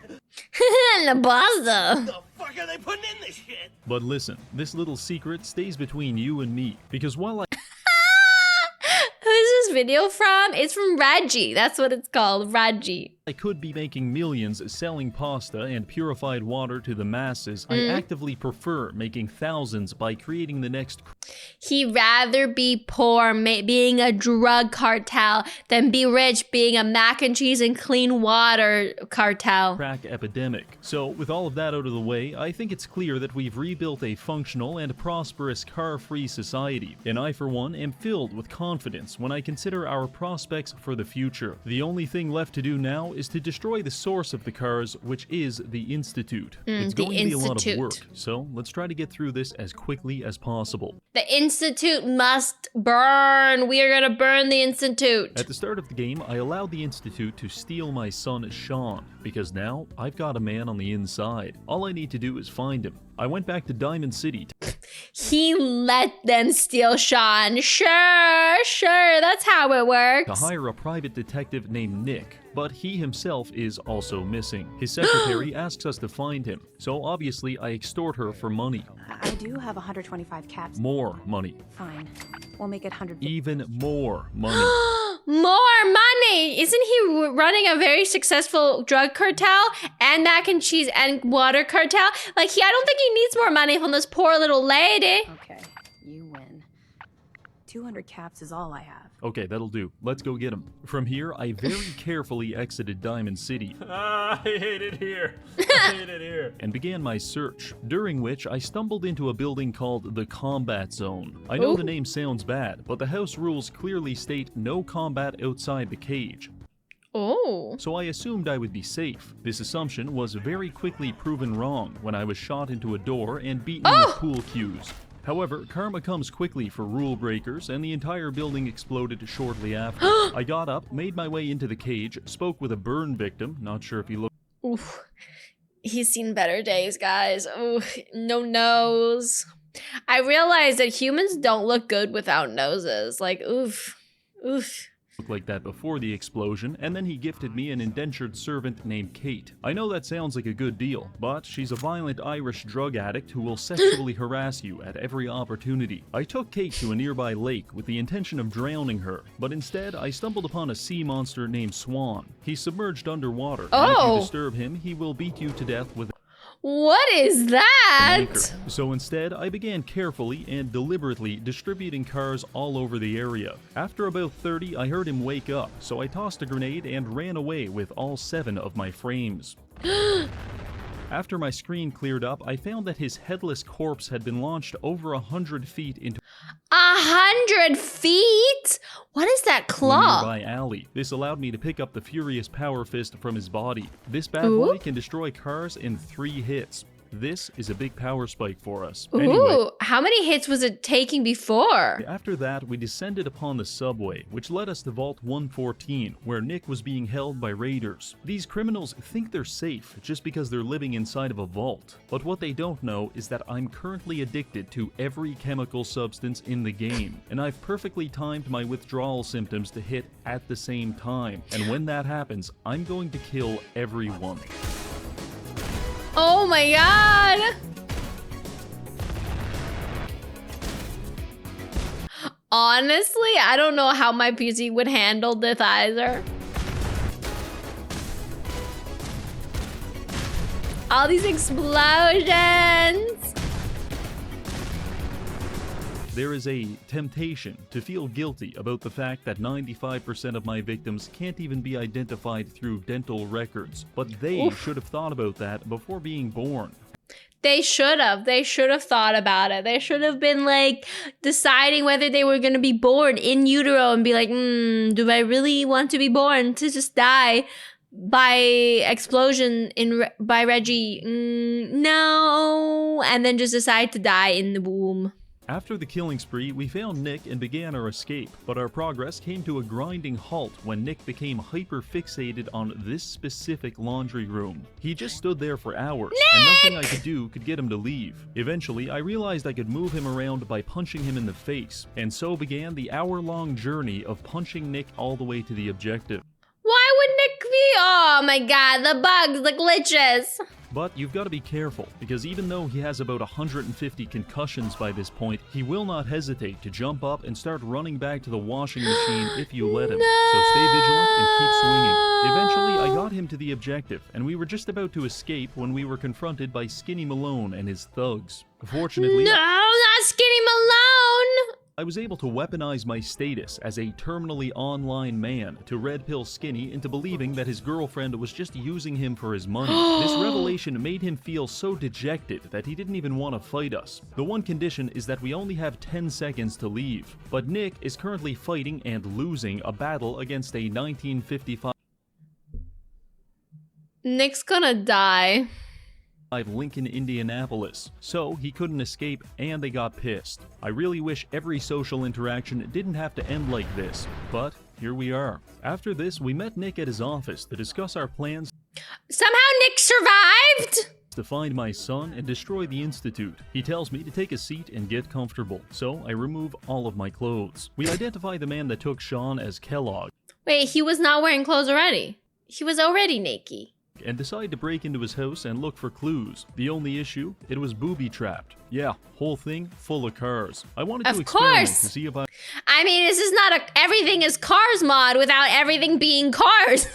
The pasta. The fuck are they putting in this shit? But listen, this little secret stays between you and me, because while I Who's this video from? It's from Raji. That's what it's called, Raji. I could be making millions selling pasta and purified water to the masses, I actively prefer making thousands by creating the next He'd rather be poor being a drug cartel than be rich being a mac and cheese and clean water cartel. crack epidemic. So, with all of that out of the way, I think it's clear that we've rebuilt a functional and prosperous car-free society, and I, for one, am filled with confidence when I consider our prospects for the future. The only thing left to do now is to destroy the source of the cars, which is the Institute. It's going to be a lot of work, so let's try to get through this as quickly as possible. The Institute must burn. We are gonna burn the Institute. At the start of the game, I allowed the Institute to steal my son Sean, because now I've got a man on the inside. All I need to do is find him. I went back to Diamond City He let them steal Sean. Sure, that's how it works. to hire a private detective named Nick, but he himself is also missing. His secretary asks us to find him, so obviously I extort her for money. I do have 125 caps. More money. Fine. We'll make it 100. Even more money. More money! Isn't he running a very successful drug cartel and mac and cheese and water cartel? Like, I don't think he needs more money from this poor little lady. Okay, you win. 200 caps is all I have. Okay, that'll do. Let's go get him. From here, I very carefully exited Diamond City. I hate it here. I hate it here. And began my search, during which I stumbled into a building called the Combat Zone. I know the name sounds bad, but the house rules clearly state no combat outside the cage. Oh. So I assumed I would be safe. This assumption was very quickly proven wrong when I was shot into a door and beaten with pool cues. However, karma comes quickly for rule breakers, and the entire building exploded shortly after. I got up, made my way into the cage, spoke with a burn victim, not sure if he looked Oof. He's seen better days, guys. Oof. No nose. I realized that humans don't look good without noses. Like, oof. Oof. like that before the explosion, and then he gifted me an indentured servant named Kate. I know that sounds like a good deal, but she's a violent Irish drug addict who will sexually harass you at every opportunity. I took Kate to a nearby lake with the intention of drowning her, but instead I stumbled upon a sea monster named Swan. He's submerged underwater, and if you disturb him, he will beat you to death with What is that? anchor. So instead, I began carefully and deliberately distributing cars all over the area. After about 30, I heard him wake up, so I tossed a grenade and ran away with all 7 of my frames. After my screen cleared up, I found that his headless corpse had been launched over 100 feet into 100 feet? What is that a claw? nearby alley. This allowed me to pick up the furious power fist from his body. This bad boy can destroy cars in 3 hits. This is a big power spike for us. Anyway, Ooh, how many hits was it taking before? after that, we descended upon the subway, which led us to Vault 114, where Nick was being held by raiders. These criminals think they're safe just because they're living inside of a vault. But what they don't know is that I'm currently addicted to every chemical substance in the game, and I've perfectly timed my withdrawal symptoms to hit at the same time. And when that happens, I'm going to kill everyone. Oh my god! Honestly, I don't know how my PC would handle this either. All these explosions! There is a temptation to feel guilty about the fact that 95% of my victims can't even be identified through dental records, but they should have thought about that before being born. They should have. They should have thought about it. They should have been like deciding whether they were going to be born in utero and be like, do I really want to be born to just die by explosion by Reggie? No. And then just decide to die in the womb. After the killing spree, we found Nick and began our escape, but our progress came to a grinding halt when Nick became hyper-fixated on this specific laundry room. He just stood there for hours, and nothing I could do could get him to leave. Eventually, I realized I could move him around by punching him in the face, and so began the hour-long journey of punching Nick all the way to the objective. Why would Nick be? Oh my god, the bugs, the glitches. But you've got to be careful, because even though he has about 150 concussions by this point, he will not hesitate to jump up and start running back to the washing machine if you let him. So stay vigilant and keep swinging. Eventually, I got him to the objective, and we were just about to escape when we were confronted by Skinny Malone and his thugs. Fortunately, No, not Skinny Malone! I was able to weaponize my status as a terminally online man to red pill Skinny into believing that his girlfriend was just using him for his money. This revelation made him feel so dejected that he didn't even want to fight us. The one condition is that we only have 10 seconds to leave. But Nick is currently fighting and losing a battle against a 1955 Nick's gonna die. Lincoln, Indianapolis, so he couldn't escape and they got pissed. I really wish every social interaction didn't have to end like this, but here we are. After this, we met Nick at his office to discuss our plans Somehow Nick survived! to find my son and destroy the Institute. He tells me to take a seat and get comfortable, so I remove all of my clothes. We identify the man that took Sean as Kellogg Wait, he was not wearing clothes already. He was already naked. and decide to break into his house and look for clues. The only issue, it was booby-trapped. Yeah, whole thing full of cars. I wanted Of to experiment course. to see if I I mean, this is not a everything is cars mod without everything being cars.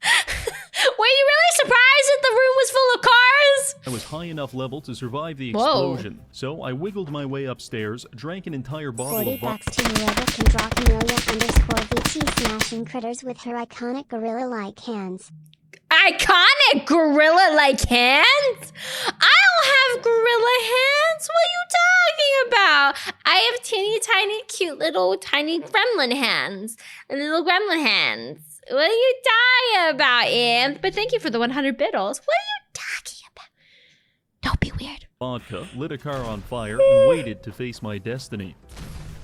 Were you really surprised that the room was full of cars? was high enough level to survive the Whoa. explosion. So I wiggled my way upstairs, drank an entire bottle 40 of vodka. bucks to whoever can draw Camellia_VT smashing critters with her iconic gorilla-like hands. Iconic gorilla-like hands? I don't have gorilla hands. What are you talking about? I have teeny tiny, cute little tiny gremlin hands. Little gremlin hands. What are you talking about, Imp? But thank you for the 100 biddles. What are you talking about? Don't be weird. Vodka, lit a car on fire, and waited to face my destiny.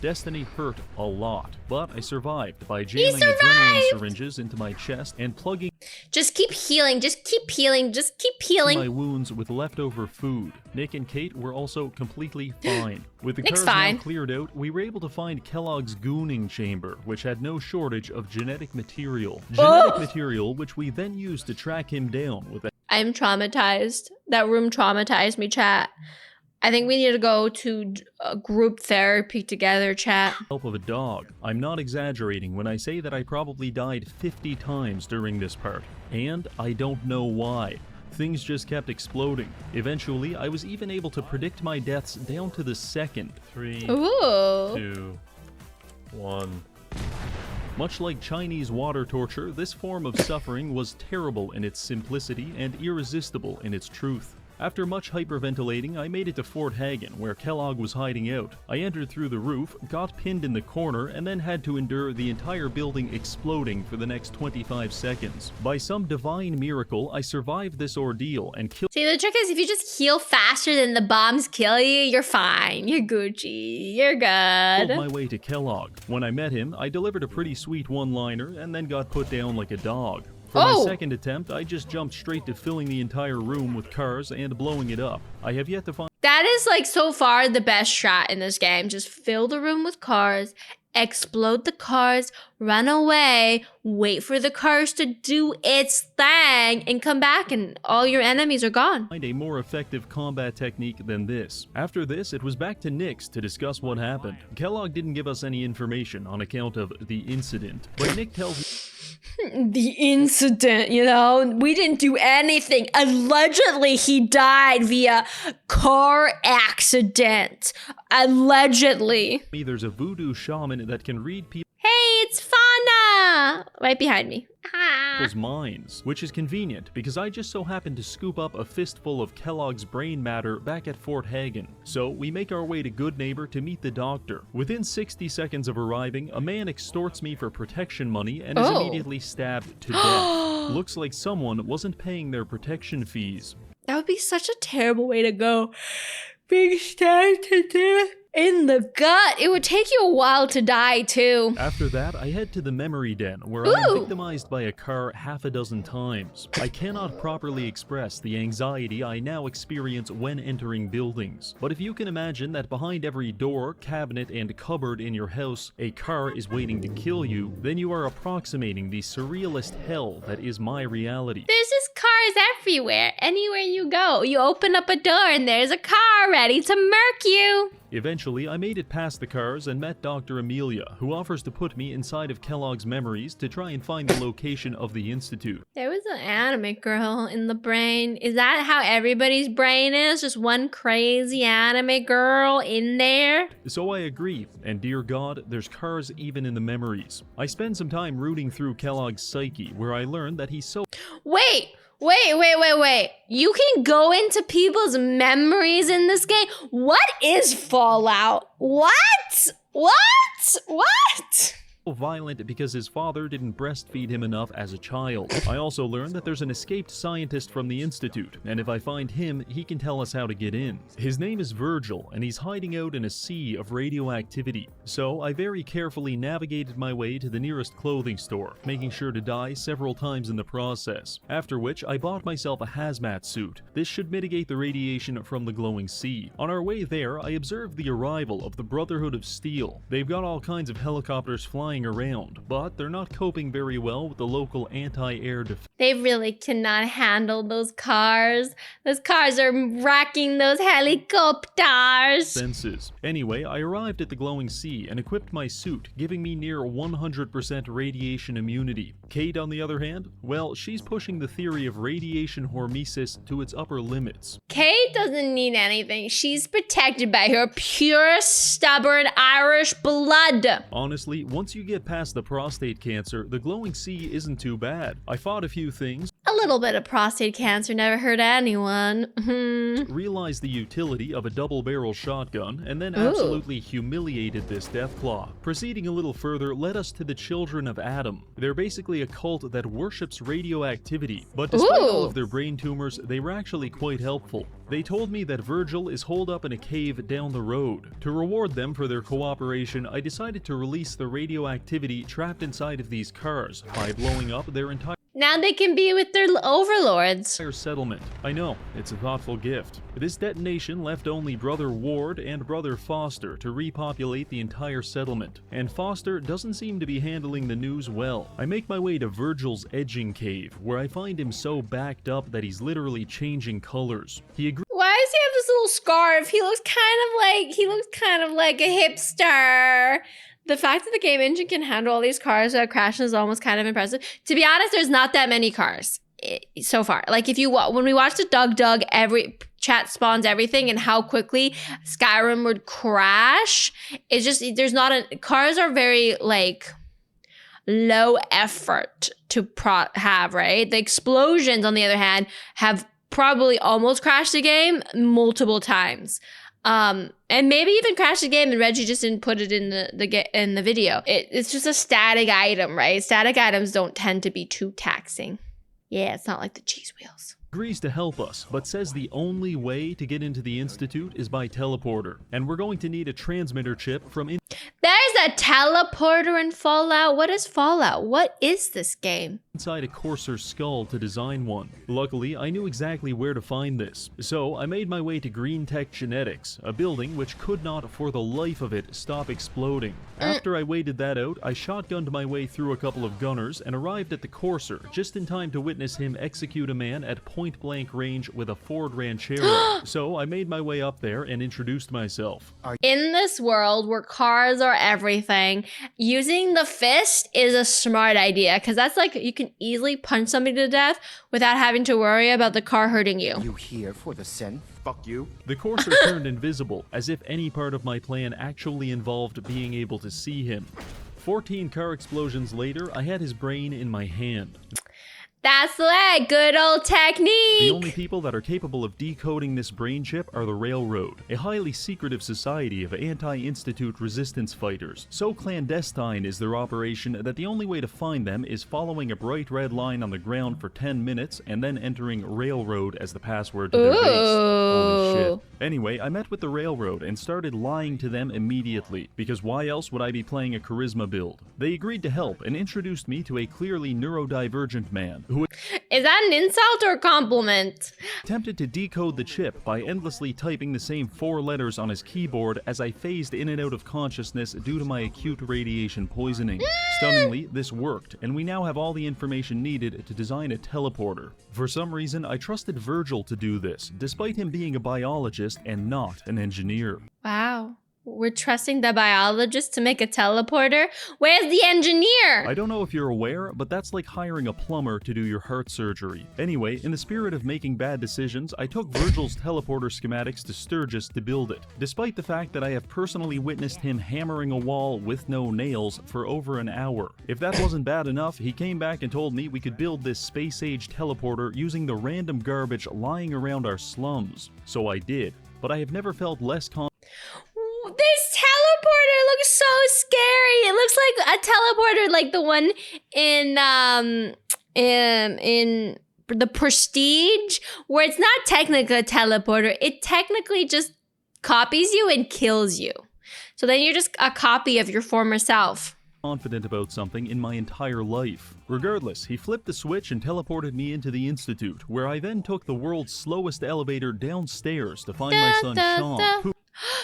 Destiny hurt a lot, but I survived by jamming adrenaline survived! syringes into my chest and plugging Just keep healing. Just keep healing. Just keep healing. my wounds with leftover food. Nick and Kate were also completely fine. With the Nick's cars fine. now cleared out, we were able to find Kellogg's gooning chamber, which had no shortage of genetic material. Genetic material which we then used to track him down with the I'm traumatized. That room traumatized me, chat. I think we need to go to group therapy together, chat. help of a dog. I'm not exaggerating when I say that I probably died 50 times during this part. And I don't know why. Things just kept exploding. Eventually, I was even able to predict my deaths down to the second. 3, Ooh. 2, 1. Much like Chinese water torture, this form of suffering was terrible in its simplicity and irresistible in its truth. After much hyperventilating, I made it to Fort Hagen, where Kellogg was hiding out. I entered through the roof, got pinned in the corner, and then had to endure the entire building exploding for the next 25 seconds. By some divine miracle, I survived this ordeal and killed See, the trick is if you just heal faster than the bombs kill you, you're fine. You're Gucci. You're good. my way to Kellogg. When I met him, I delivered a pretty sweet one-liner and then got put down like a dog. For my second attempt, I just jumped straight to filling the entire room with cars and blowing it up. I have yet to find That is like so far the best shot in this game. Just fill the room with cars, explode the cars, run away, wait for the cars to do its thing, and come back and all your enemies are gone. a more effective combat technique than this. After this, it was back to Nick's to discuss what happened. Kellogg didn't give us any information on account of the incident, but Nick tells me The incident, you know, we didn't do anything. Allegedly, he died via car accident. Allegedly. there's a voodoo shaman that can read people's Hey, it's Fauna! Right behind me. Ah. minds, which is convenient because I just so happened to scoop up a fistful of Kellogg's brain matter back at Fort Hagen. So we make our way to Good Neighbor to meet the doctor. Within 60 seconds of arriving, a man extorts me for protection money and is immediately stabbed to death. Looks like someone wasn't paying their protection fees. That would be such a terrible way to go. Being stabbed to death In the gut. It would take you a while to die, too. After that, I head to the memory den, where I am victimized by a car half a dozen times. I cannot properly express the anxiety I now experience when entering buildings. But if you can imagine that behind every door, cabinet, and cupboard in your house, a car is waiting to kill you, then you are approximating the surrealist hell that is my reality. There's just cars everywhere. Anywhere you go, you open up a door and there's a car ready to murk you. Eventually, I made it past the cars and met Dr. Amelia, who offers to put me inside of Kellogg's memories to try and find the location of the institute. There was an anime girl in the brain. Is that how everybody's brain is? Just one crazy anime girl in there? So I agree, and dear God, there's cars even in the memories. I spend some time rooting through Kellogg's psyche, where I learned that he's so Wait. You can go into people's memories in this game? What is Fallout? What? violent because his father didn't breastfeed him enough as a child. I also learned that there's an escaped scientist from the Institute, and if I find him, he can tell us how to get in. His name is Virgil, and he's hiding out in a sea of radioactivity. So I very carefully navigated my way to the nearest clothing store, making sure to die several times in the process, after which I bought myself a hazmat suit. This should mitigate the radiation from the glowing sea. On our way there, I observed the arrival of the Brotherhood of Steel. They've got all kinds of helicopters flying around, but they're not coping very well with the local anti-air defense. They really cannot handle those cars. Those cars are wrecking those helicopters. Anyway, I arrived at the glowing sea and equipped my suit, giving me near 100% radiation immunity. Kate, on the other hand, well, she's pushing the theory of radiation hormesis to its upper limits. Kate doesn't need anything. She's protected by her pure, stubborn Irish blood. Honestly, once you get past the prostate cancer, the glowing sea isn't too bad. I fought a few things. A little bit of prostate cancer never hurt anyone. Realized the utility of a double-barrel shotgun, and then absolutely humiliated this deathclaw. Proceeding a little further led us to the Children of Adam. They're basically a cult that worships radioactivity, but despite all of their brain tumors, they were actually quite helpful. They told me that Virgil is holed up in a cave down the road. To reward them for their cooperation, I decided to release the radioactivity trapped inside of these cars by blowing up their entire Now they can be with their overlords. settlement. I know, it's a thoughtful gift. This detonation left only Brother Ward and Brother Foster to repopulate the entire settlement, and Foster doesn't seem to be handling the news well. I make my way to Virgil's edging cave, where I find him so backed up that he's literally changing colors. He agrees. Why does he have this little scarf? He looks kind of like a hipster. The fact that the game engine can handle all these cars that crash is almost kind of impressive. To be honest, there's not that many cars so far. Like when we watched the Doug, every chat spawns everything and how quickly Skyrim would crash. It's just, cars are very like low effort to have, right? The explosions, on the other hand, have probably almost crashed the game multiple times. And maybe even crashed the game and Reggie just didn't put it in the video. It's just a static item, right? Static items don't tend to be too taxing. Yeah, it's not like the cheese wheels. Agrees to help us, but says the only way to get into the Institute is by teleporter, and we're going to need a transmitter chip from There's a teleporter in Fallout. What is Fallout? What is this game? inside a courser's skull to design one. Luckily, I knew exactly where to find this, so I made my way to Green Tech Genetics, a building which could not for the life of it stop exploding. After I waited that out, I shotgunned my way through a couple of gunners and arrived at the courser just in time to witness him execute a man at point-blank range with a Ford Ranchero. So I made my way up there and introduced myself. In this world where cars are everything, using the fist is a smart idea, because that's like you can easily punch somebody to death without having to worry about the car hurting you. You here for the scent? Fuck you. The courser turned invisible, as if any part of my plan actually involved being able to see him. 14 car explosions later, I had his brain in my hand. That's the way. Good old technique. The only people that are capable of decoding this brain chip are the Railroad, a highly secretive society of anti-institute resistance fighters. So clandestine is their operation that the only way to find them is following a bright red line on the ground for 10 minutes and then entering Railroad as the password to their base. Holy shit. Anyway, I met with the Railroad and started lying to them immediately, because why else would I be playing a charisma build? They agreed to help and introduced me to a clearly neurodivergent man who Is that an insult or a compliment? attempted to decode the chip by endlessly typing the same 4 letters on his keyboard as I phased in and out of consciousness due to my acute radiation poisoning. Stunningly, this worked, and we now have all the information needed to design a teleporter. For some reason, I trusted Virgil to do this, despite him being a biologist and not an engineer. Wow. We're trusting the biologist to make a teleporter? Where's the engineer? I don't know if you're aware, but that's like hiring a plumber to do your heart surgery. Anyway, in the spirit of making bad decisions, I took Virgil's teleporter schematics to Sturgis to build it, despite the fact that I have personally witnessed him hammering a wall with no nails for over an hour. If that wasn't bad enough, he came back and told me we could build this space-age teleporter using the random garbage lying around our slums. So I did, but I have never felt less confident. This teleporter looks so scary. It looks like a teleporter like the one in the Prestige, where it's not technically a teleporter. It technically just copies you and kills you. So then you're just a copy of your former self. Confident about something in my entire life. Regardless, he flipped the switch and teleported me into the Institute, where I then took the world's slowest elevator downstairs to find my son Sean, who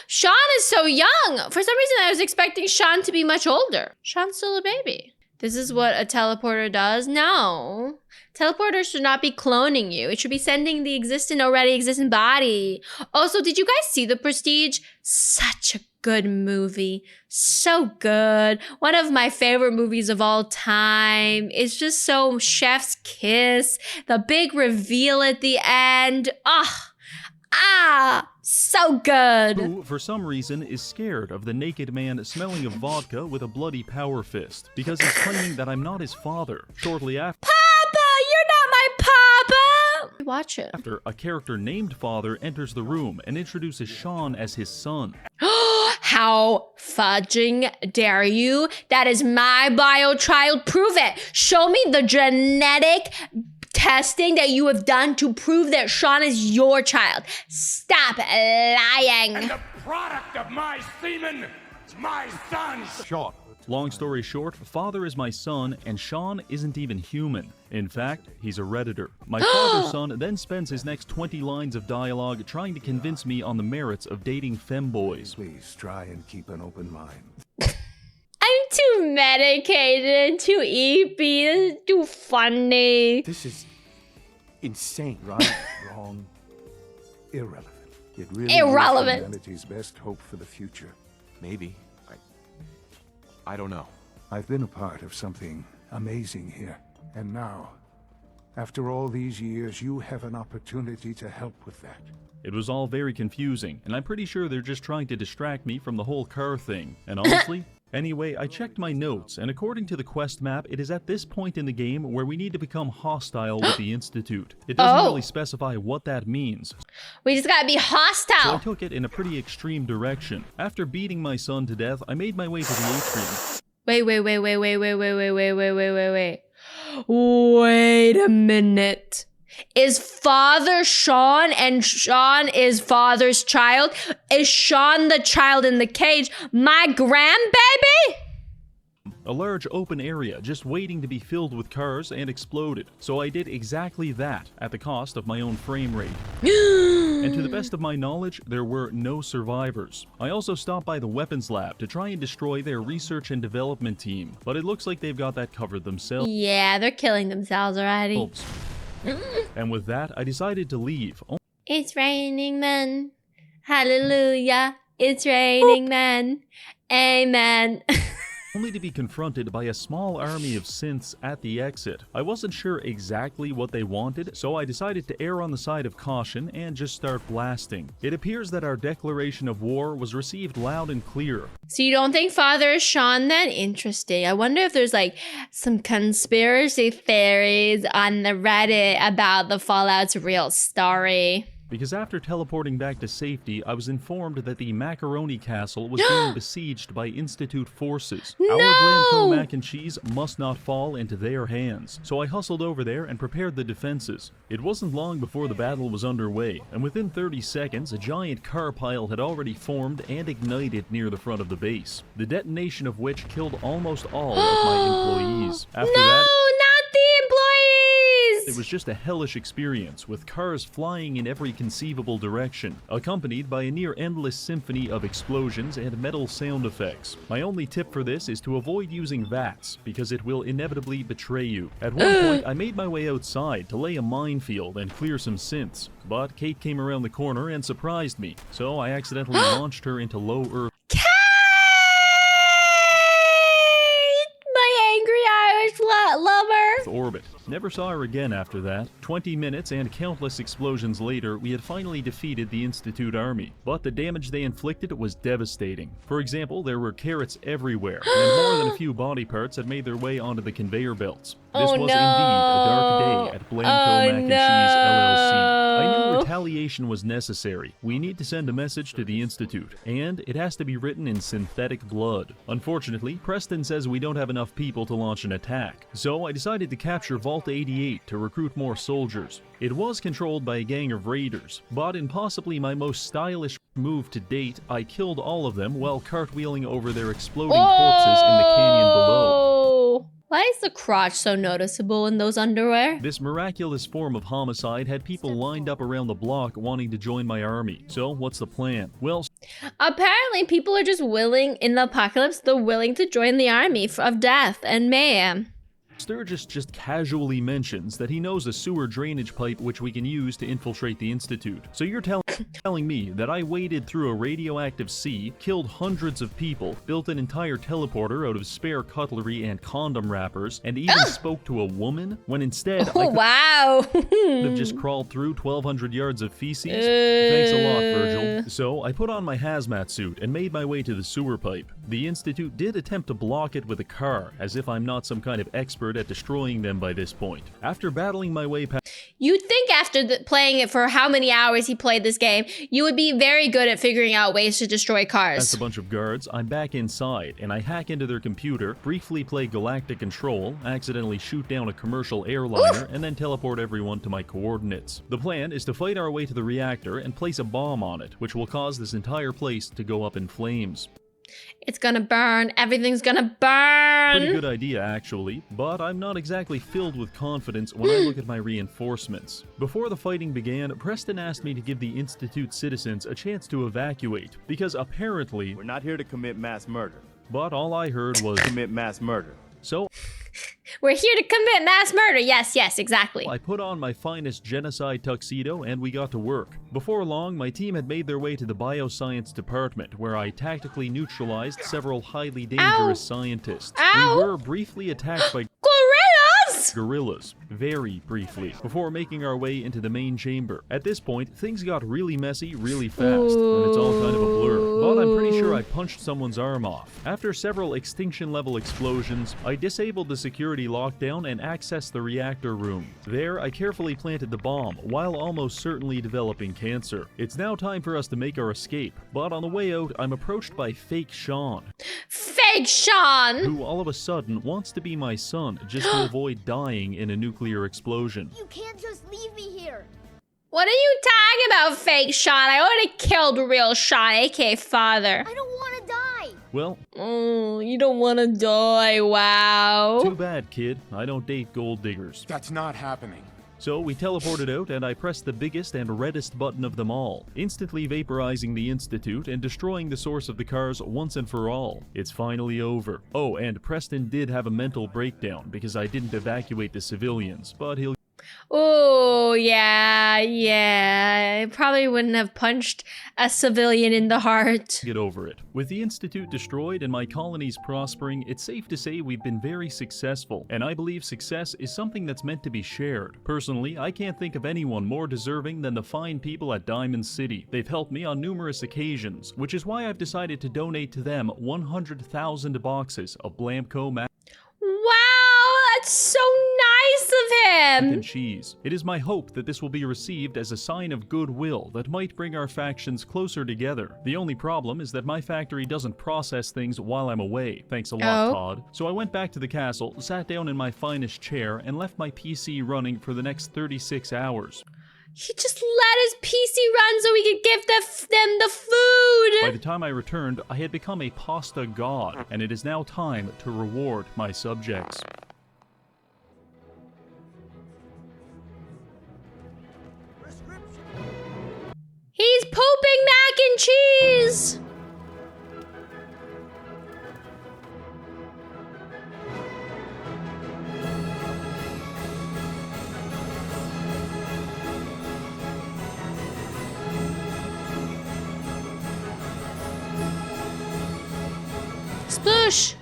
Sean is so young. For some reason, I was expecting Sean to be much older. Sean's still a baby. This is what a teleporter does? No. Teleporter should not be cloning you. It should be sending the already existing body. Also, did you guys see The Prestige? Such a good movie. So good. One of my favorite movies of all time. It's just so chef's kiss. The big reveal at the end. So good. who, for some reason, is scared of the naked man smelling of vodka with a bloody power fist, because he's claiming that I'm not his father. Shortly after, You're not my papa! Watch it. a character named Father enters the room and introduces Sean as his son. How fudging dare you? That is my bio child. Prove it. Show me the genetic testing that you have done to prove that Sean is your child. Stop lying. And the product of my semen is my son. Sean. Long story short, Father is my son, and Sean isn't even human. In fact, he's a Redditor. My father's son then spends his next 20 lines of dialogue trying to convince me on the merits of dating femboys. Please try and keep an open mind. I'm too medicated, too eepy, too funny. This is insane. Right, wrong, irrelevant. It really Irrelevant. is humanity's best hope for the future. Maybe. I don't know. I've been a part of something amazing here. And now, after all these years, you have an opportunity to help with that. It was all very confusing, and I'm pretty sure they're just trying to distract me from the whole car thing. And honestly, anyway, I checked my notes, and according to the quest map, it is at this point in the game where we need to become hostile with the Institute. It doesn't really specify what that means, We just gotta be so I hostile. took it in a pretty extreme direction. After beating my son to death, I made my way to the atrium. Wait a minute. Is Father Sean and Sean is Father's child? Is Sean the child in the cage my grandbaby? A large open area just waiting to be filled with cars and exploded. So I did exactly that at the cost of my own frame rate. And to the best of my knowledge, there were no survivors. I also stopped by the weapons lab to try and destroy their research and development team, but it looks like they've got that covered themselves. Yeah, they're killing themselves already. And with that, I decided to leave. It's raining men. Hallelujah. It's raining men. Amen. only to be confronted by a small army of synths at the exit. I wasn't sure exactly what they wanted, so I decided to err on the side of caution and just start blasting. It appears that our declaration of war was received loud and clear. So you don't think Father is Sean then? Interesting. I wonder if there's like some conspiracy theories on the Reddit about the Fallout's real story. Because after teleporting back to safety, I was informed that the Macaroni Castle was being besieged by Institute forces. No! Our Glamco mac and cheese must not fall into their hands. So I hustled over there and prepared the defenses. It wasn't long before the battle was underway, and within 30 seconds, a giant car pile had already formed and ignited near the front of the base, the detonation of which killed almost all of my employees. After that, not the employees! it was just a hellish experience, with cars flying in every conceivable direction, accompanied by a near-endless symphony of explosions and metal sound effects. My only tip for this is to avoid using VATS, because it will inevitably betray you. At one point, I made my way outside to lay a minefield and clear some synths, but Kate came around the corner and surprised me, so I accidentally launched her into low Earth lover. orbit. Never saw her again after that. 20 minutes and countless explosions later, we had finally defeated the Institute army, but the damage they inflicted was devastating. For example, there were carrots everywhere, and more than a few body parts had made their way onto the conveyor belts. This was indeed a dark day at Blanco Mac and Cheese LLC. I knew retaliation was necessary. We need to send a message to the Institute, and it has to be written in synthetic blood. Unfortunately, Preston says we don't have enough people to launch an attack, so I decided to capture Vault 88 to recruit more soldiers. It was controlled by a gang of raiders, but in possibly my most stylish move to date, I killed all of them while cartwheeling over their exploding corpses in the canyon below. Why is the crotch so noticeable in those underwear? This miraculous form of homicide had people lined up around the block wanting to join my army. So what's the plan? Well, apparently people are just willing, in the apocalypse, they're willing to join the army of death and mayhem. Sturgis just casually mentions that he knows a sewer drainage pipe which we can use to infiltrate the Institute. So you're telling me that I waded through a radioactive sea, killed hundreds of people, built an entire teleporter out of spare cutlery and condom wrappers, and even spoke to a woman, when instead I could have just crawled through 1,200 yards of feces? Thanks a lot, Virgil. So I put on my hazmat suit and made my way to the sewer pipe. The Institute did attempt to block it with a car, as if I'm not some kind of expert at destroying them by this point. After battling my way past... You'd think after playing it for how many hours he played this game, you would be very good at figuring out ways to destroy cars. As a bunch of guards, I'm back inside, and I hack into their computer, briefly play Galactic Control, accidentally shoot down a commercial airliner, and then teleport everyone to my coordinates. The plan is to fight our way to the reactor and place a bomb on it, which will cause this entire place to go up in flames. It's gonna burn. Everything's gonna burn. Pretty good idea, actually, but I'm not exactly filled with confidence when I look at my reinforcements. Before the fighting began, Preston asked me to give the Institute citizens a chance to evacuate, because apparently... We're not here to commit mass murder. But all I heard was... commit mass murder. So... We're here to commit mass murder. Yes, exactly. I put on my finest genocide tuxedo and we got to work. Before long, my team had made their way to the bioscience department, where I tactically neutralized several highly dangerous scientists. We were briefly attacked by gorillas, very briefly, before making our way into the main chamber. At this point, things got really messy really fast, and it's all kind of a blur, but I'm pretty sure I punched someone's arm off. After several extinction-level explosions, I disabled the security lockdown and accessed the reactor room. There, I carefully planted the bomb, while almost certainly developing cancer. It's now time for us to make our escape, but on the way out, I'm approached by Fake Sean. Fake Sean! Who all of a sudden wants to be my son just to avoid dying in a nuclear explosion. You can't just leave me here. What are you talking about, Fake Sean? I already killed real Sean, aka Father. I don't want to die. Well, you don't want to die, wow. Too bad, kid. I don't date gold diggers. That's not happening. So we teleported out and I pressed the biggest and reddest button of them all, instantly vaporizing the Institute and destroying the source of the cars once and for all. It's finally over. Oh, and Preston did have a mental breakdown because I didn't evacuate the civilians, but he'll Oh, yeah, yeah. I probably wouldn't have punched a civilian in the heart. Get over it. With the Institute destroyed and my colonies prospering, it's safe to say we've been very successful, and I believe success is something that's meant to be shared. Personally, I can't think of anyone more deserving than the fine people at Diamond City. They've helped me on numerous occasions, which is why I've decided to donate to them 100,000 boxes of Blamco mac Wow, that's so nice of him. and cheese. It is my hope that this will be received as a sign of goodwill that might bring our factions closer together. The only problem is that my factory doesn't process things while I'm away. Thanks a lot, Todd. So I went back to the castle, sat down in my finest chair, and left my PC running for the next 36 hours. He just let his PC run so we could give them the food. By the time I returned, I had become a pasta god, and it is now time to reward my subjects. He's pooping mac and cheese. Sploosh.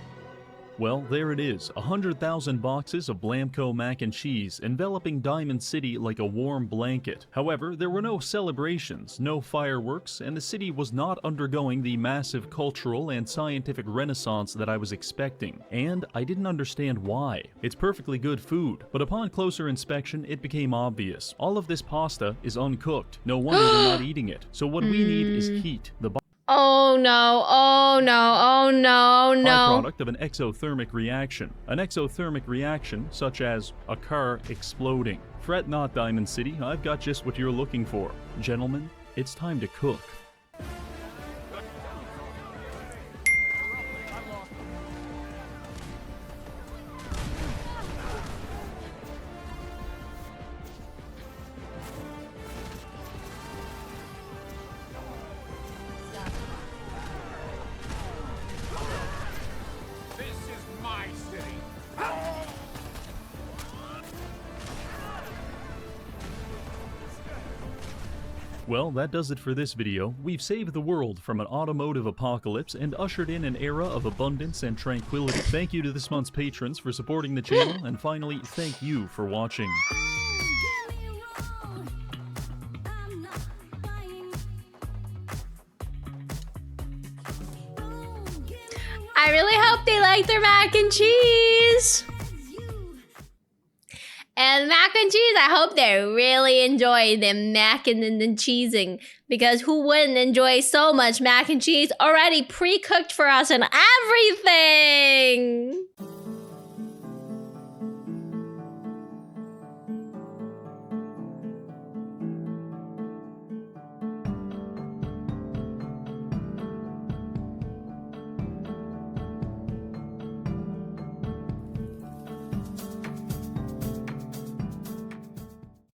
Well, there it is, 100,000 boxes of Blamco mac and cheese enveloping Diamond City like a warm blanket. However, there were no celebrations, no fireworks, and the city was not undergoing the massive cultural and scientific renaissance that I was expecting. And I didn't understand why. It's perfectly good food, but upon closer inspection, it became obvious. All of this pasta is uncooked. No wonder they're not eating it. So what we need is heat. The Oh no, oh no, oh no, oh no. byproduct of an exothermic reaction. An exothermic reaction, such as a car exploding. Fret not, Diamond City, I've got just what you're looking for. Gentlemen, it's time to cook. This is my city. Well, that does it for this video. We've saved the world from an automotive apocalypse and ushered in an era of abundance and tranquility. Thank you to this month's patrons for supporting the channel, and finally, thank you for watching. I really hope they like their mac and cheese. And mac and cheese, I hope they really enjoy the mac and the cheesing. Because who wouldn't enjoy so much mac and cheese already pre-cooked for us and everything?